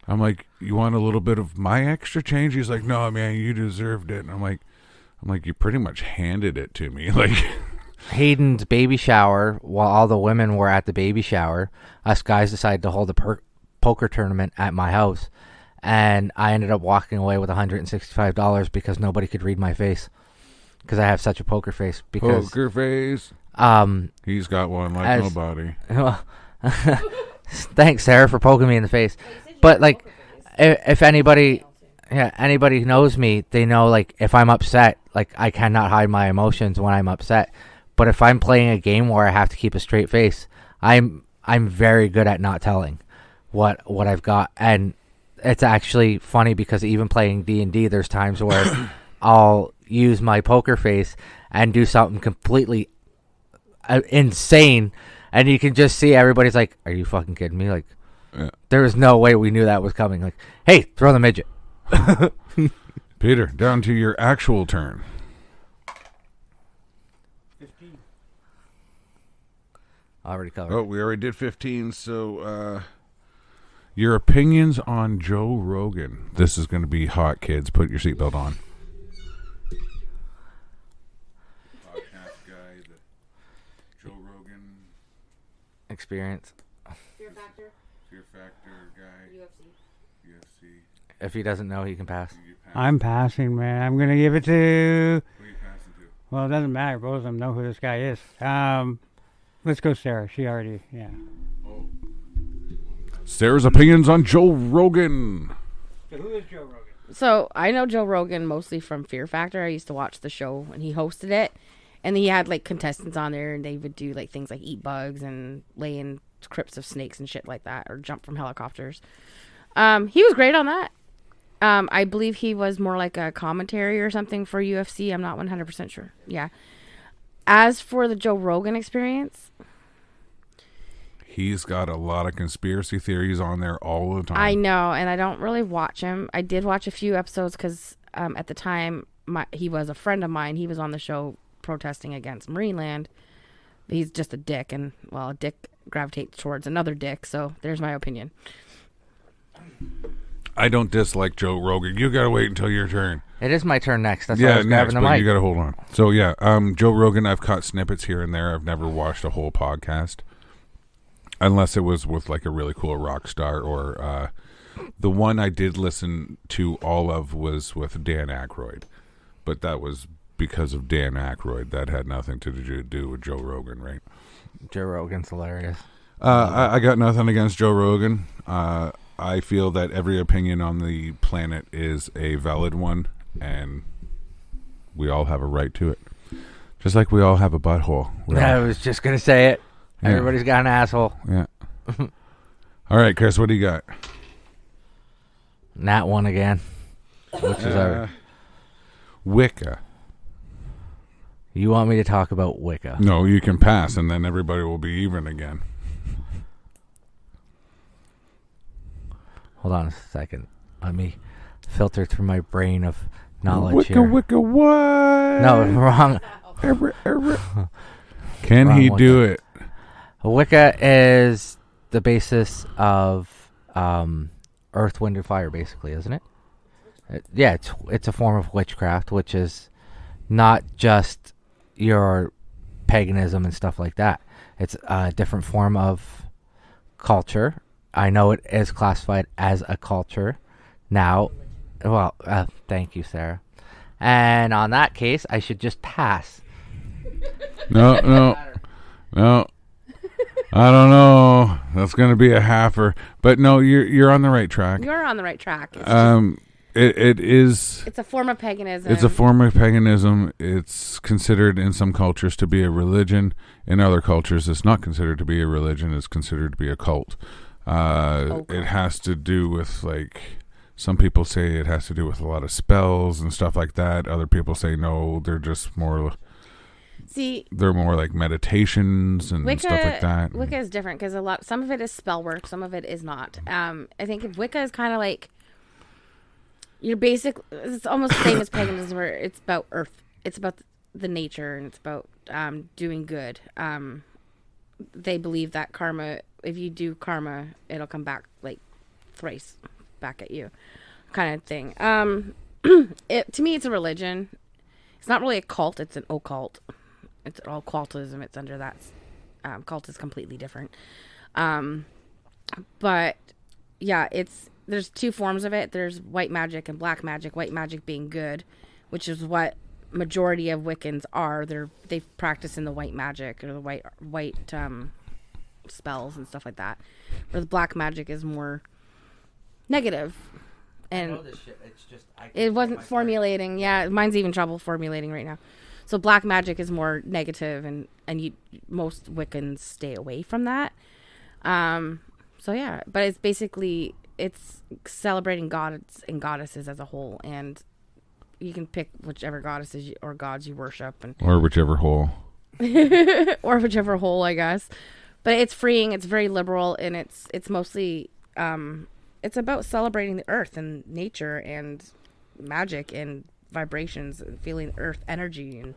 Speaker 1: I'm like, you want a little bit of my extra change? He's like, no, man, you deserved it. And I'm like, you pretty much handed it to me. Like,
Speaker 4: Hayden's baby shower, while all the women were at the baby shower, us guys decided to hold a poker tournament at my house, and I ended up walking away with $165 because nobody could read my face because I have such a poker face. Because
Speaker 1: poker face. He's got one like
Speaker 4: as-
Speaker 1: nobody.
Speaker 4: thanks, Sarah, for poking me in the face. But like, if anybody who knows me, they know like if I'm upset, like I cannot hide my emotions when I'm upset. But if I'm playing a game where I have to keep a straight face, I'm very good at not telling what I've got. And it's actually funny because even playing D&D, there's times where I'll use my poker face and do something completely insane, and you can just see everybody's like, "Are you fucking kidding me?" Like,
Speaker 1: Yeah.
Speaker 4: there was no way we knew that was coming. Like, hey, throw the midget.
Speaker 1: Peter, down to your actual turn.
Speaker 2: 15.
Speaker 4: Already covered.
Speaker 1: Oh, we already did 15. So, your opinions on Joe Rogan. This is going to be hot, kids. Put your seatbelt on. Podcast guy, the Joe Rogan
Speaker 4: Experience.
Speaker 3: Fear Factor,
Speaker 1: Fear Factor guy,
Speaker 3: UFC.
Speaker 1: UFC.
Speaker 4: If he doesn't know, he can pass.
Speaker 2: I'm passing, man. I'm going to give it to...
Speaker 1: Who are you passing to?
Speaker 2: Well, it doesn't matter. Both of them know who this guy is. Let's go Sarah. She already... Yeah.
Speaker 1: Sarah's opinions on Joe Rogan.
Speaker 2: So who is Joe Rogan?
Speaker 3: So I know Joe Rogan mostly from Fear Factor. I used to watch the show and he hosted it, and he had like contestants on there, and they would do like things like eat bugs and lay in crypts of snakes and shit like that, or jump from helicopters. He was great on that. I believe he was more like a commentary or something for UFC. I'm not 100% sure. Yeah. As for the Joe Rogan experience,
Speaker 1: He's got a lot of conspiracy theories on there all the time.
Speaker 3: I know, and I don't really watch him. I did watch a few episodes because at the time he was a friend of mine. He was on the show protesting against Marineland. He's just a dick, and well, a dick gravitates towards another dick. So there's my opinion.
Speaker 1: I don't dislike Joe Rogan. You gotta wait until your turn.
Speaker 4: It is my turn next. That's why I
Speaker 1: Yeah,
Speaker 4: was
Speaker 1: next,
Speaker 4: grabbing the
Speaker 1: but
Speaker 4: mic.
Speaker 1: you gotta hold on. So yeah, Joe Rogan. I've caught snippets here and there. I've never watched a whole podcast, unless it was with like a really cool rock star or the one I did listen to all of was with Dan Aykroyd, but that was because of Dan Aykroyd. That had nothing to do with Joe Rogan, right?
Speaker 4: Joe Rogan's hilarious.
Speaker 1: I got nothing against Joe Rogan. I feel that every opinion on the planet is a valid one, and we all have a right to it. Just like we all have a butthole.
Speaker 4: I was just going to say it.
Speaker 1: Yeah.
Speaker 4: Everybody's got an asshole.
Speaker 1: Yeah. All right, Chris, what do you got?
Speaker 4: Nat one again. Which is our...
Speaker 1: Wicca.
Speaker 4: You want me to talk about Wicca?
Speaker 1: No, you can pass, and then everybody will be even again.
Speaker 4: Hold on a second. Let me filter through my brain of knowledge
Speaker 1: Wicca,
Speaker 4: here.
Speaker 1: Wicca, what?
Speaker 4: No, wrong.
Speaker 1: Can
Speaker 4: Wrong
Speaker 1: he
Speaker 4: Wicca.
Speaker 1: do it?
Speaker 4: Wicca is the basis of Earth, Wind, and Fire, basically, isn't it? Yeah, it's a form of witchcraft, which is not just your paganism and stuff like that. It's a different form of culture. I know it is classified as a culture now. Well, thank you, Sarah. And on that case, I should just pass.
Speaker 1: No. I don't know. That's going to be a halfer. But no, you're on the right track.
Speaker 3: You're on the right track.
Speaker 1: It is.
Speaker 3: It's a form of paganism.
Speaker 1: It's a form of paganism. It's considered in some cultures to be a religion. In other cultures, it's not considered to be a religion. It's considered to be a cult. It has to do with, like, some people say it has to do with a lot of spells and stuff like that. Other people say no, they're just more. They're more like meditations and
Speaker 3: Wicca,
Speaker 1: stuff like that.
Speaker 3: Wicca is different because some of it is spell work, some of it is not. I think Wicca is kind of like your basic. It's almost the same as paganism, where it's about earth. It's about the nature, and it's about doing good. They believe that karma, if you do karma, it'll come back like thrice back at you, kind of thing. To me, it's a religion. It's not really a cult. It's an occult. It's all cultism. It's under that. Cult is completely different. But yeah, there's two forms of it. There's white magic and black magic. White magic being good, which is what majority of Wiccans are. They practice in the white magic or the white spells and stuff like that. Where the black magic is more negative. And
Speaker 4: I know this shit. It's just
Speaker 3: it wasn't formulating. Yeah, mine's even trouble formulating right now. So black magic is more negative, and most Wiccans stay away from that. So yeah, but it's basically celebrating gods and goddesses as a whole, and you can pick whichever goddesses or gods you worship,
Speaker 1: or whichever hole,
Speaker 3: or whichever hole, I guess. But it's freeing. It's very liberal, and it's mostly it's about celebrating the earth and nature and magic and vibrations and feeling earth energy and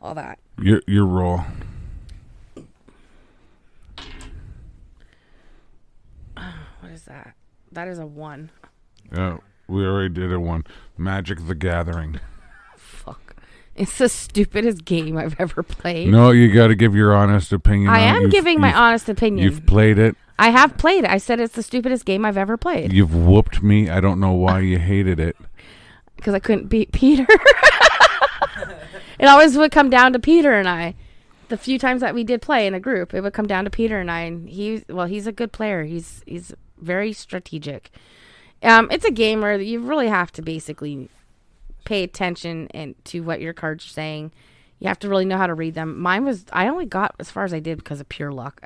Speaker 3: all that.
Speaker 1: Your roll.
Speaker 3: What is that? That is a 1.
Speaker 1: Yeah, we already did a 1. Magic the Gathering.
Speaker 3: Fuck. It's the stupidest game I've ever played.
Speaker 1: No, you got to give your honest opinion.
Speaker 3: I am giving my honest opinion.
Speaker 1: You've played it.
Speaker 3: I have played it. I said it's the stupidest game I've ever played.
Speaker 1: You've whooped me. I don't know why you hated it.
Speaker 3: Because I couldn't beat Peter. It always would come down to Peter and I. The few times that we did play in a group, it would come down to Peter and I. And he's a good player. He's very strategic. It's a game where you really have to basically pay attention to what your cards are saying. You have to really know how to read them. I only got as far as I did because of pure luck.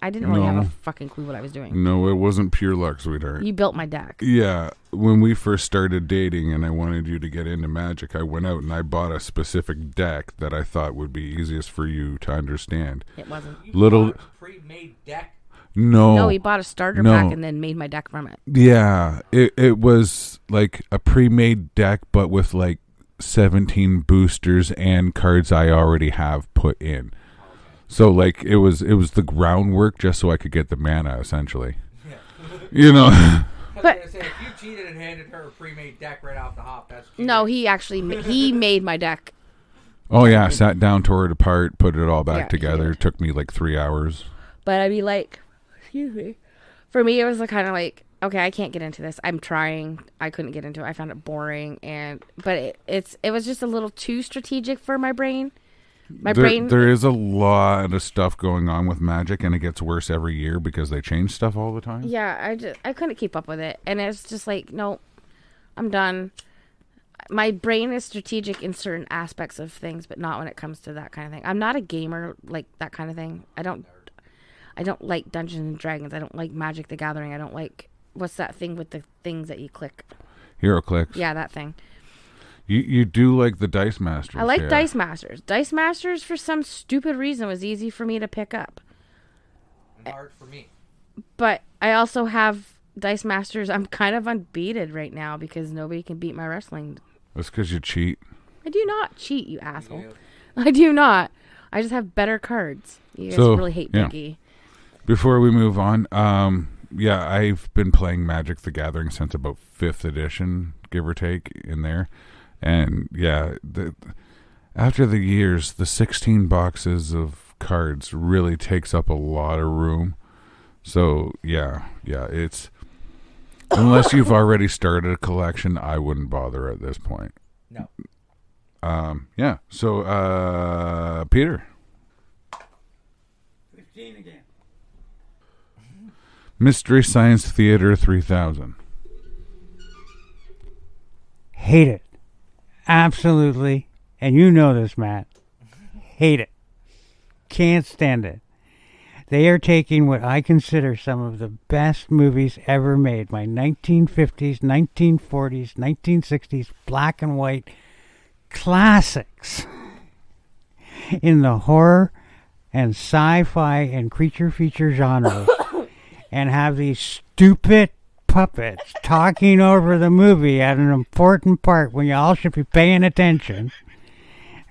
Speaker 3: I didn't really have a fucking clue what I was doing.
Speaker 1: No, it wasn't pure luck, sweetheart.
Speaker 3: You built my deck.
Speaker 1: Yeah. When we first started dating and I wanted you to get into Magic, I went out and I bought a specific deck that I thought would be easiest for you to understand.
Speaker 3: It wasn't.
Speaker 4: Bought a pre-made deck?
Speaker 1: No,
Speaker 3: he bought a starter pack and then made my deck from it.
Speaker 1: Yeah. It was like a pre-made deck, but with like 17 boosters and cards I already have put in. So like it was the groundwork just so I could get the mana, essentially. Yeah. You know.
Speaker 4: But if you cheated and handed her a pre-made deck right off the hop, that's cheating.
Speaker 3: No, he actually he made my deck.
Speaker 1: Oh yeah, sat down, tore it apart, put it all back
Speaker 3: Yeah,
Speaker 1: together. It took me like 3 hours.
Speaker 3: But I'd be like, excuse me. For me, it was kind of like, okay, I can't get into this. I'm trying. I couldn't get into it. I found it boring, but it was just a little too strategic for my brain. There is a lot of stuff going on with Magic, and it gets worse every year because they change stuff all the time. Yeah, I couldn't keep up with it, and it's just like, no, I'm done. My brain is strategic in certain aspects of things, but not when it comes to that kind of thing. I'm not a gamer like that kind of thing. I don't like Dungeons and Dragons. I don't like Magic the Gathering. I don't like, what's that thing with the things that you click?
Speaker 1: HeroClix.
Speaker 3: Yeah, that thing.
Speaker 1: You do like the Dice Masters.
Speaker 3: I like
Speaker 1: yeah.
Speaker 3: Dice Masters. Dice Masters, for some stupid reason, was easy for me to pick up.
Speaker 4: And hard for me.
Speaker 3: But I also have Dice Masters. I'm kind of unbeaten right now because nobody can beat my wrestling.
Speaker 1: That's because you cheat.
Speaker 3: I do not cheat, you asshole. I do not. I just have better cards. You guys really hate Biggie.
Speaker 1: Before we move on, I've been playing Magic the Gathering since about 5th edition, give or take, in there. And, after the years, the 16 boxes of cards really takes up a lot of room. So, it's... Unless you've already started a collection, I wouldn't bother at this point.
Speaker 4: No.
Speaker 1: So, Peter.
Speaker 2: 15 again.
Speaker 1: Mystery Science Theater 3000.
Speaker 2: Hate it. Absolutely. And you know this, Matt. Hate it. Can't stand it. They are taking what I consider some of the best movies ever made. My 1950s, 1940s, 1960s, black and white classics in the horror and sci-fi and creature feature genres and have these stupid puppets talking over the movie at an important part when you all should be paying attention.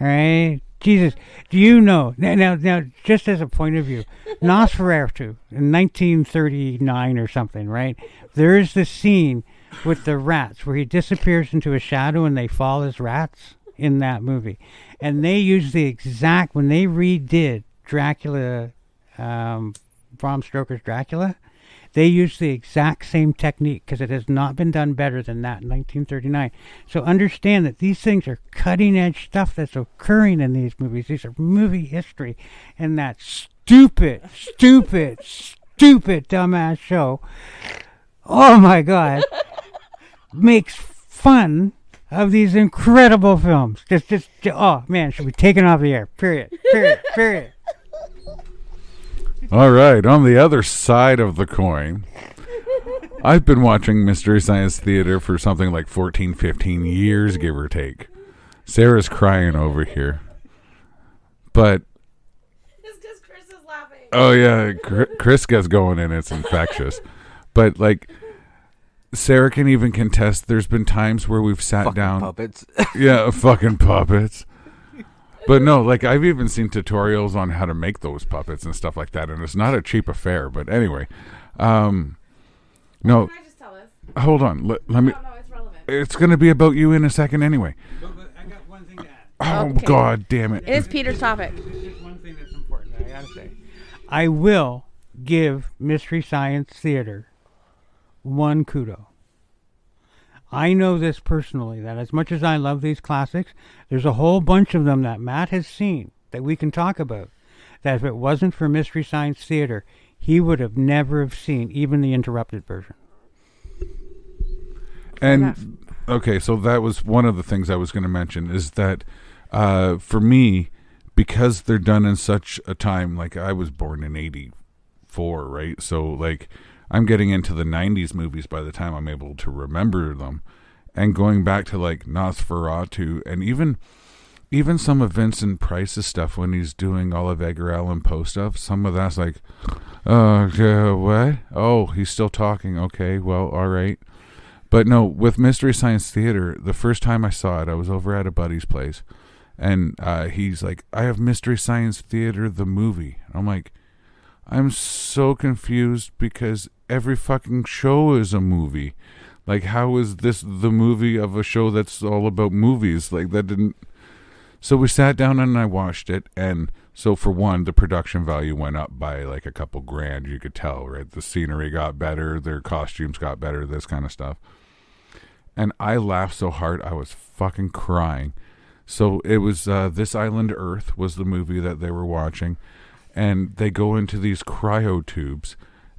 Speaker 2: All right? Jesus, do you know, now, just as a point of view, Nosferatu in 1939 or something, right? There is this scene with the rats where he disappears into a shadow and they fall as rats in that movie. And they use the exact, when they redid Dracula, Bram Stoker's Dracula, they use the exact same technique because it has not been done better than that in 1939. So understand that these things are cutting-edge stuff that's occurring in these movies. These are movie history. And that stupid, dumbass show, oh my God, makes fun of these incredible films. Just, oh man, should be taken off the air. Period.
Speaker 1: All right, on the other side of the coin, I've been watching Mystery Science Theater for something like 14, 15 years, give or take. Sarah's crying over here. But...
Speaker 3: It's because Chris is laughing.
Speaker 1: Oh, yeah, Chris gets going and it's infectious. But, Sarah can even contest there's been times where we've sat
Speaker 4: fucking
Speaker 1: down...
Speaker 4: puppets.
Speaker 1: Yeah, fucking puppets. But no, I've even seen tutorials on how to make those puppets and stuff like that, and it's not a cheap affair. But anyway, no.
Speaker 3: Can I just tell us?
Speaker 1: Hold on, let me.
Speaker 3: No, it's relevant.
Speaker 1: It's going to be about you in a second anyway.
Speaker 2: But I got one thing to add.
Speaker 1: Oh
Speaker 3: Okay.
Speaker 1: God, damn it!
Speaker 3: It is Peter's topic.
Speaker 2: There's just one thing that's important that I gotta say. I will give Mystery Science Theater one kudo. I know this personally, that as much as I love these classics, there's a whole bunch of them that Matt has seen that we can talk about, that if it wasn't for Mystery Science Theater, he would have never have seen even the interrupted version.
Speaker 1: And okay, so that was one of the things I was going to mention is that for me, because they're done in such a time, I was born in 84, right? So I'm getting into the 90s movies by the time I'm able to remember them. And going back to Nosferatu and even some of Vincent Price's stuff when he's doing all of Edgar Allan Poe stuff, some of that's what? Oh, he's still talking. Okay, well, all right. But no, with Mystery Science Theater, the first time I saw it, I was over at a buddy's place. And he's like, I have Mystery Science Theater, the movie. I'm like, I'm so confused because every fucking show is a movie. How is this the movie of a show that's all about movies? That didn't... So we sat down and I watched it. And so for one, the production value went up by a couple grand. You could tell, right? The scenery got better. Their costumes got better. This kind of stuff. And I laughed so hard, I was fucking crying. So it was This Island Earth was the movie that they were watching. And they go into these cryo tubes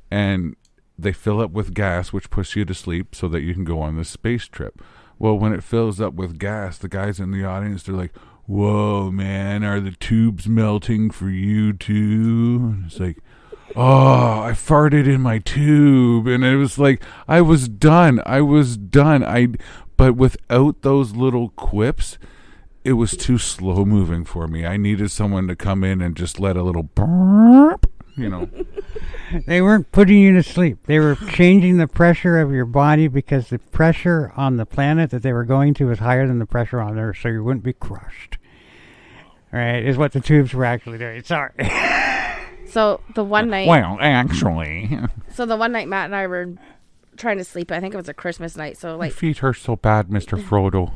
Speaker 1: and they fill up with gas, which puts you to sleep so that you can go on this space trip. Well, when it fills up with gas, the guys in the audience, they're like, whoa, man, are the tubes melting for you too? And it's oh, I farted in my tube. And it was I was done. But without those little quips, it was too slow moving for me. I needed someone to come in and just let a little burp, you know.
Speaker 2: They weren't putting you to sleep. They were changing the pressure of your body because the pressure on the planet that they were going to was higher than the pressure on Earth, so you wouldn't be crushed. All right, is what the tubes were actually doing. Sorry.
Speaker 3: So the one night.
Speaker 1: Well, actually.
Speaker 3: So the one night Matt and I were trying to sleep. I think it was a Christmas night. So
Speaker 1: My
Speaker 3: like.
Speaker 1: feet hurt so bad, Mr. Frodo.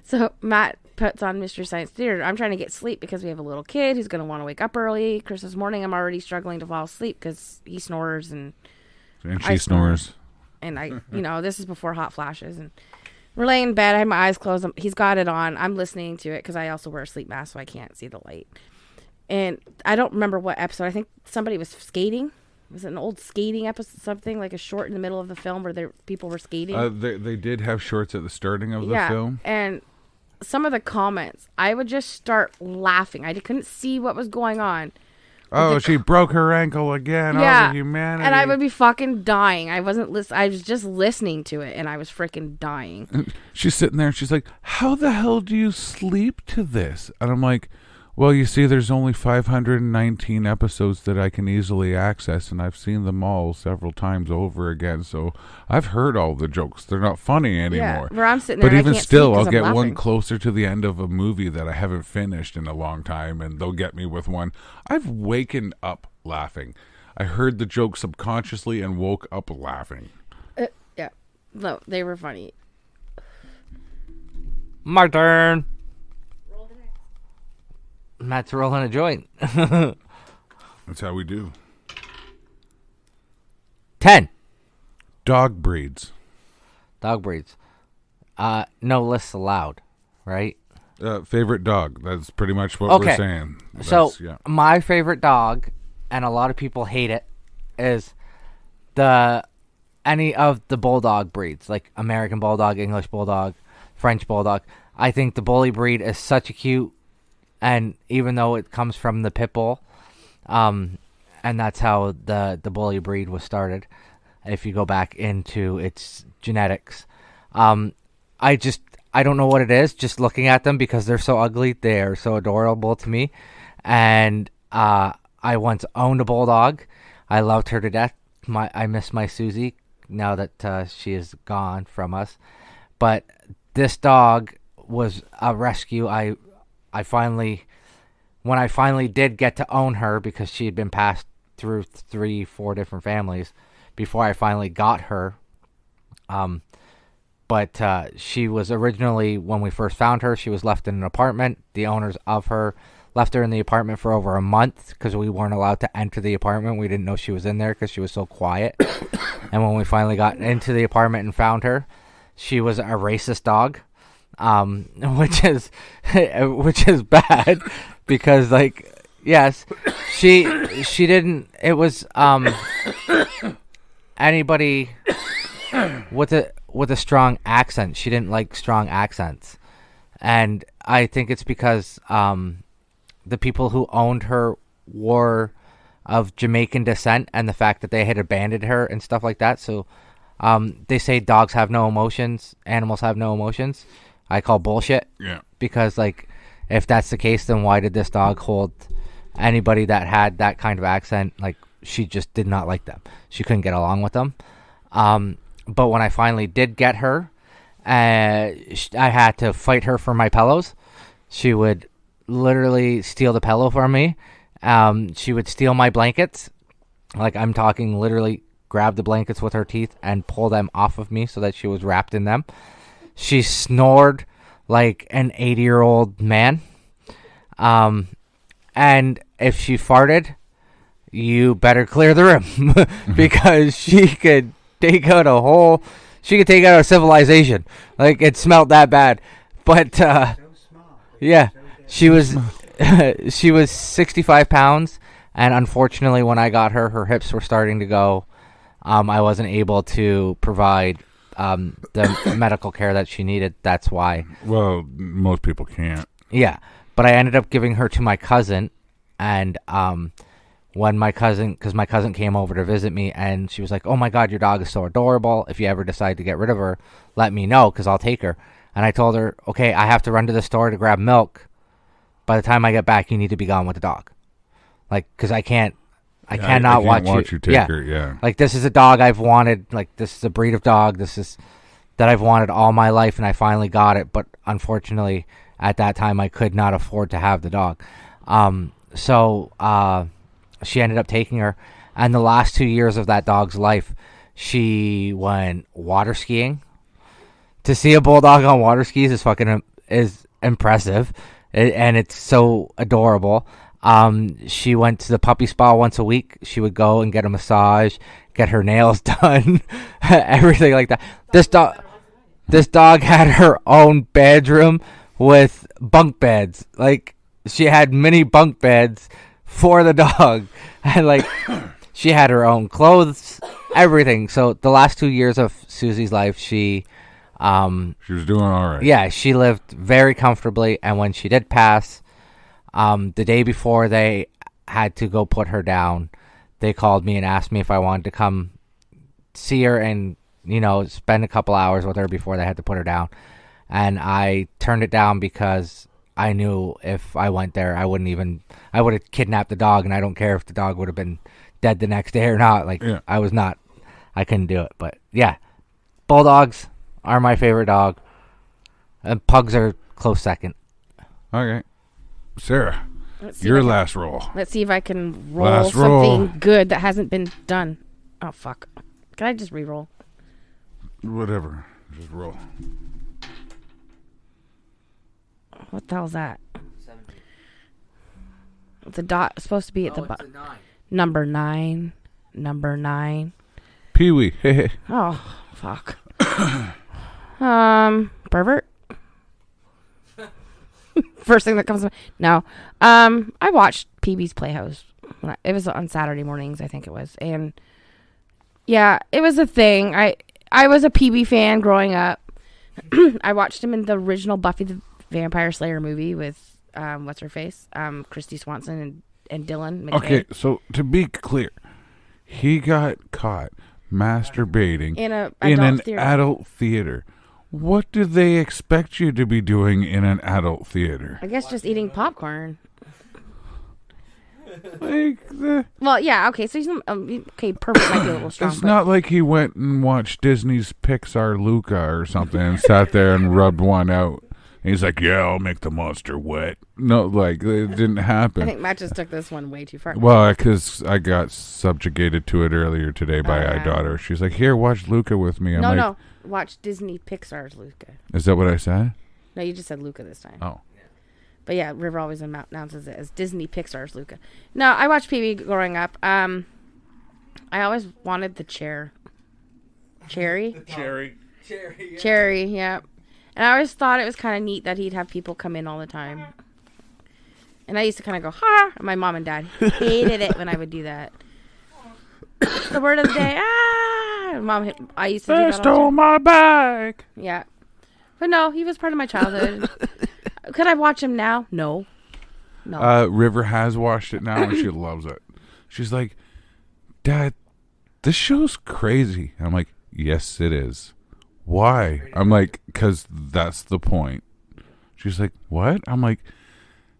Speaker 3: So Matt puts on Mystery Science Theater. I'm trying to get sleep because we have a little kid who's going to want to wake up early. Christmas morning, I'm already struggling to fall asleep because he snores and
Speaker 1: she snores.
Speaker 3: And I, this is before hot flashes. And we're laying in bed. I have my eyes closed. He's got it on. I'm listening to it because I also wear a sleep mask, so I can't see the light. And I don't remember what episode. I think somebody was skating. Was it an old skating episode, something like a short in the middle of the film where people were skating?
Speaker 1: They did have shorts at the starting of the film.
Speaker 3: And some of the comments, I would just start laughing. I couldn't see what was going on.
Speaker 1: Oh, she broke her ankle again.
Speaker 3: Yeah,
Speaker 1: Oh, the humanity.
Speaker 3: and I would be fucking dying. I wasn't I was just listening to it, and I was freaking dying.
Speaker 1: She's sitting there, and she's like, how the hell do you sleep to this? And I'm like, well, you see, there's only 519 episodes that I can easily access, and I've seen them all several times over again, so I've heard all the jokes. They're not funny anymore.
Speaker 3: Yeah, where I'm sitting there,
Speaker 1: but
Speaker 3: and
Speaker 1: even
Speaker 3: I can't
Speaker 1: still,
Speaker 3: sleep 'cause
Speaker 1: I'll get
Speaker 3: I'm
Speaker 1: one
Speaker 3: laughing.
Speaker 1: closer to the end of a movie that I haven't finished in a long time, and they'll get me with one. I've waken up laughing. I heard the joke subconsciously and woke up laughing.
Speaker 3: Yeah, no, they were funny.
Speaker 4: My turn. Matt's rolling a joint.
Speaker 1: That's how we do.
Speaker 4: 10.
Speaker 1: Dog breeds.
Speaker 4: Dog breeds. No lists allowed, right?
Speaker 1: Favorite dog. That's pretty much what we're saying.
Speaker 4: So my favorite dog, and a lot of people hate it, is any of the bulldog breeds, like American Bulldog, English Bulldog, French Bulldog. I think the bully breed is such a cute, and even though it comes from the pit bull, and that's how the bully breed was started, if you go back into its genetics. I don't know what it is, just looking at them, because they're so ugly, they're so adorable to me. And I once owned a bulldog. I loved her to death. I miss my Susie now that she is gone from us. But this dog was a rescue. When I finally did get to own her, because she had been passed through 3-4 different families before I finally got her. But she was originally, when we first found her, she was left in an apartment. The owners of her left her in the apartment for over a month because we weren't allowed to enter the apartment. We didn't know she was in there because she was so quiet. And when we finally got into the apartment and found her, she was a racist dog, which is bad because, like, yes, she didn't. It was anybody with a strong accent. She didn't like strong accents, and I think it's because the people who owned her were of Jamaican descent, and the fact that they had abandoned her and stuff like that. So they say dogs have no emotions, animals have no emotions. I call bullshit.
Speaker 1: Yeah. Because,
Speaker 4: like, if that's the case, then why did this dog hold anybody that had that kind of accent? Like, she just did not like them. She couldn't get along with them. But when I finally did get her, I had to fight her for my pillows. She would literally steal the pillow from me. She would steal my blankets. Like, I'm talking literally grab the blankets with her teeth and pull them off of me so that she was wrapped in them. She snored like an 80-year-old man. And if she farted, you better clear the room because she could take out a civilization. Like, it smelled that bad. But yeah, she was 65 pounds, and unfortunately when I got her, her hips were starting to go. I wasn't able to provide the medical care that she needed. That's why.
Speaker 1: Well, most people can't.
Speaker 4: Yeah, but I ended up giving her to my cousin, and when my cousin came over to visit me, and she was like, "Oh my God, your dog is so adorable. If you ever decide to get rid of her, let me know, because I'll take her." And I told her, "Okay, I have to run to the store to grab milk. By the time I get back, you need to be gone with the dog, like, because I cannot
Speaker 1: I can't watch you take her. Yeah,
Speaker 4: like, this is a dog I've wanted. Like, this is a breed of dog. This is that I've wanted all my life, and I finally got it. But unfortunately, at that time, I could not afford to have the dog. So she ended up taking her, and the last 2 years of that dog's life, she went water skiing. To see a bulldog on water skis is impressive, and it's so adorable. She went to the puppy spa once a week. She would go and get a massage, get her nails done, everything like that. This dog had her own bedroom with bunk beds. Like, she had mini bunk beds for the dog, and like, she had her own clothes, everything. So the last 2 years of Susie's life, she
Speaker 1: was doing all right.
Speaker 4: Yeah, she lived very comfortably, and when she did pass, the day before they had to go put her down, they called me and asked me if I wanted to come see her and, spend a couple hours with her before they had to put her down. And I turned it down because I knew if I went there, I would have kidnapped the dog, and I don't care if the dog would have been dead the next day or not. Like, yeah. I couldn't do it. But yeah, bulldogs are my favorite dog, and pugs are close second.
Speaker 1: Okay. Sarah, your last roll.
Speaker 3: Let's see if I can roll something good that hasn't been done. Oh, fuck. Can I just re-roll?
Speaker 1: Whatever. Just roll.
Speaker 3: What the hell's that? 17. The dot supposed to be at the bottom. Number 9. Number 9.
Speaker 1: Pee-wee. Hey.
Speaker 3: Oh, fuck. Pervert? First thing that comes to mind. No. I watched Pee-wee's Playhouse. It was on Saturday mornings, I think it was. And yeah, it was a thing. I was a Pee-wee fan growing up. I watched him in the original Buffy the Vampire Slayer movie with what's her face? Christy Swanson and Dylan McKay.
Speaker 1: Okay, so to be clear, he got caught masturbating in an adult theater. What do they expect you to be doing in an adult theater?
Speaker 3: I guess just eating popcorn.
Speaker 1: Well,
Speaker 3: yeah, okay, so he's okay. Perfect might be a little strong.
Speaker 1: It's not like he went and watched Disney's Pixar Luca or something and sat there and rubbed one out. And he's like, "Yeah, I'll make the monster wet." No, like, it didn't happen.
Speaker 3: I think Matt just took this one way too far.
Speaker 1: Well, because I got subjugated to it earlier today by my daughter. She's like, "Here, watch Luca with me."
Speaker 3: No, watch Disney Pixar's Luca.
Speaker 1: Is that what I said?
Speaker 3: No, you just said Luca this time.
Speaker 1: Oh.
Speaker 3: But yeah, River always announces it as Disney Pixar's Luca. No, I watched Pee-wee growing up. I always wanted the chair. Cherry, yeah. And I always thought it was kind of neat that he'd have people come in all the time. And I used to kind of go, ha! And my mom and dad hated it when I would do that. The word of the day, ah! Mom, I used to do that all the time.
Speaker 1: They stole my bag!
Speaker 3: Yeah. But no, he was part of my childhood. Could I watch him now? No.
Speaker 1: River has watched it now, and she loves it. She's like, "Dad, this show's crazy." I'm like, "Yes, it is." Why? I'm like, "Because that's the point." She's like, "What?" I'm like,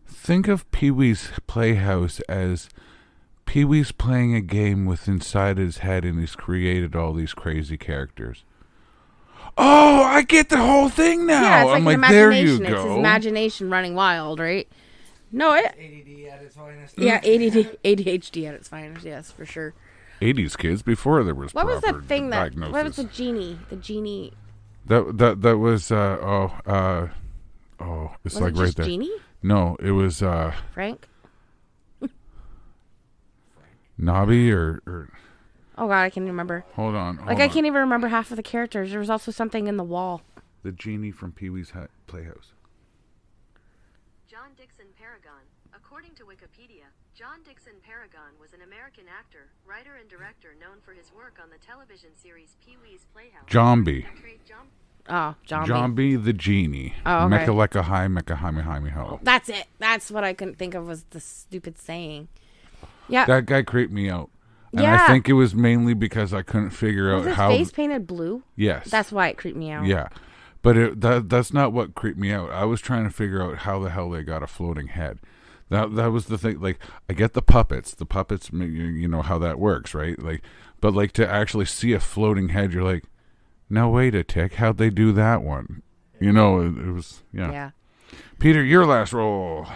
Speaker 1: think of Pee-wee's Playhouse as Pee-wee's playing a game with inside his head, and he's created all these crazy characters. Oh, I get the whole thing now.
Speaker 3: Yeah, it's like
Speaker 1: I'm
Speaker 3: like,
Speaker 1: there you go.
Speaker 3: It's his imagination running wild, right? No,
Speaker 4: ADD at its finest.
Speaker 3: Yeah, ADHD at its finest. Yes, for sure.
Speaker 1: 80s kids before there was
Speaker 3: what was
Speaker 1: proper
Speaker 3: that thing
Speaker 1: diagnosis.
Speaker 3: What was the genie? The genie.
Speaker 1: That was it's
Speaker 3: was
Speaker 1: like
Speaker 3: it
Speaker 1: right
Speaker 3: just
Speaker 1: there.
Speaker 3: Genie?
Speaker 1: No, it was
Speaker 3: Frank.
Speaker 1: Nobby or
Speaker 3: Oh God, I can't even remember.
Speaker 1: Hold on.
Speaker 3: I can't even remember half of the characters. There was also something in the wall.
Speaker 1: The genie from Pee-wee's Playhouse.
Speaker 5: John Dixon Paragon. According to Wikipedia, John Dixon Paragon was an American actor, writer, and director known for his work on the television series Pee-wee's Playhouse.
Speaker 1: Zombie.
Speaker 3: Oh, Zombie.
Speaker 1: Zombie the genie.
Speaker 3: Oh, okay.
Speaker 1: Mecha Lekka Hi, Mecha Hi Mi Hi Mi Ho.
Speaker 3: That's it. That's what I couldn't think of was the stupid saying. Yeah.
Speaker 1: That guy creeped me out. And
Speaker 3: Yeah.
Speaker 1: I think it was mainly because I couldn't figure
Speaker 3: Was
Speaker 1: out
Speaker 3: his
Speaker 1: how.
Speaker 3: face painted blue?
Speaker 1: Yes.
Speaker 3: That's why it creeped me out.
Speaker 1: Yeah. But that's not what creeped me out. I was trying to figure out how the hell they got a floating head. That was the thing. Like, I get the puppets. The puppets, you know how that works, right? Like, but like to actually see a floating head, you're like, now wait a tick, how'd they do that one? You know, it was
Speaker 3: Yeah.
Speaker 1: Peter, your last roll.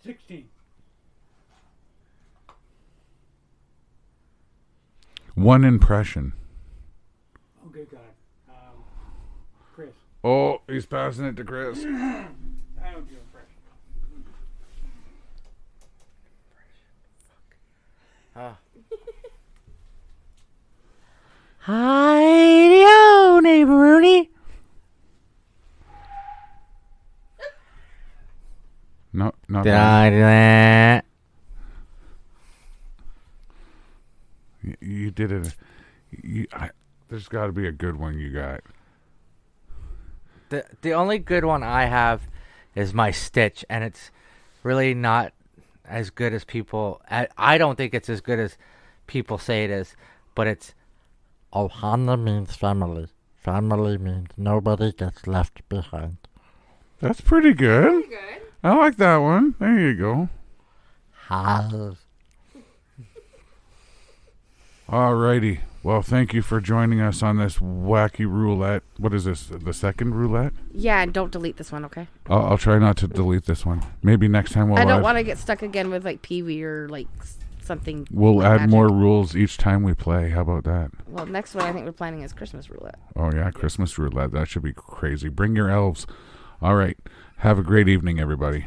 Speaker 2: 16.
Speaker 1: One impression.
Speaker 2: Oh, good God. Chris.
Speaker 1: Oh, he's passing it to Chris.
Speaker 2: I don't do impression. Hi-yo, neighbor Rooney.
Speaker 1: No, not
Speaker 4: Did
Speaker 1: bad.
Speaker 4: I do that?
Speaker 1: You did it. There's got to be a good one you got.
Speaker 4: The only good one I have is my Stitch, and it's really not as good as people. I don't think it's as good as people say it is, but it's Ohana means family. Family means nobody gets left behind.
Speaker 1: That's pretty good.
Speaker 3: Pretty good.
Speaker 1: I like that one. There you go.
Speaker 4: Hi.
Speaker 1: Alrighty. Well, thank you for joining us on this wacky roulette. What is this? The second roulette?
Speaker 3: Yeah, and don't delete this one, okay?
Speaker 1: I'll try not to delete this one. Maybe next time
Speaker 3: I don't want to get stuck again with like Pee Wee or like something.
Speaker 1: we'll
Speaker 3: like
Speaker 1: add
Speaker 3: magic.
Speaker 1: more rules each time we play. How about that?
Speaker 3: Well, next one I think we're planning is Christmas roulette.
Speaker 1: Oh yeah, Christmas roulette. That should be crazy. Bring your elves. All right. Have a great evening, everybody.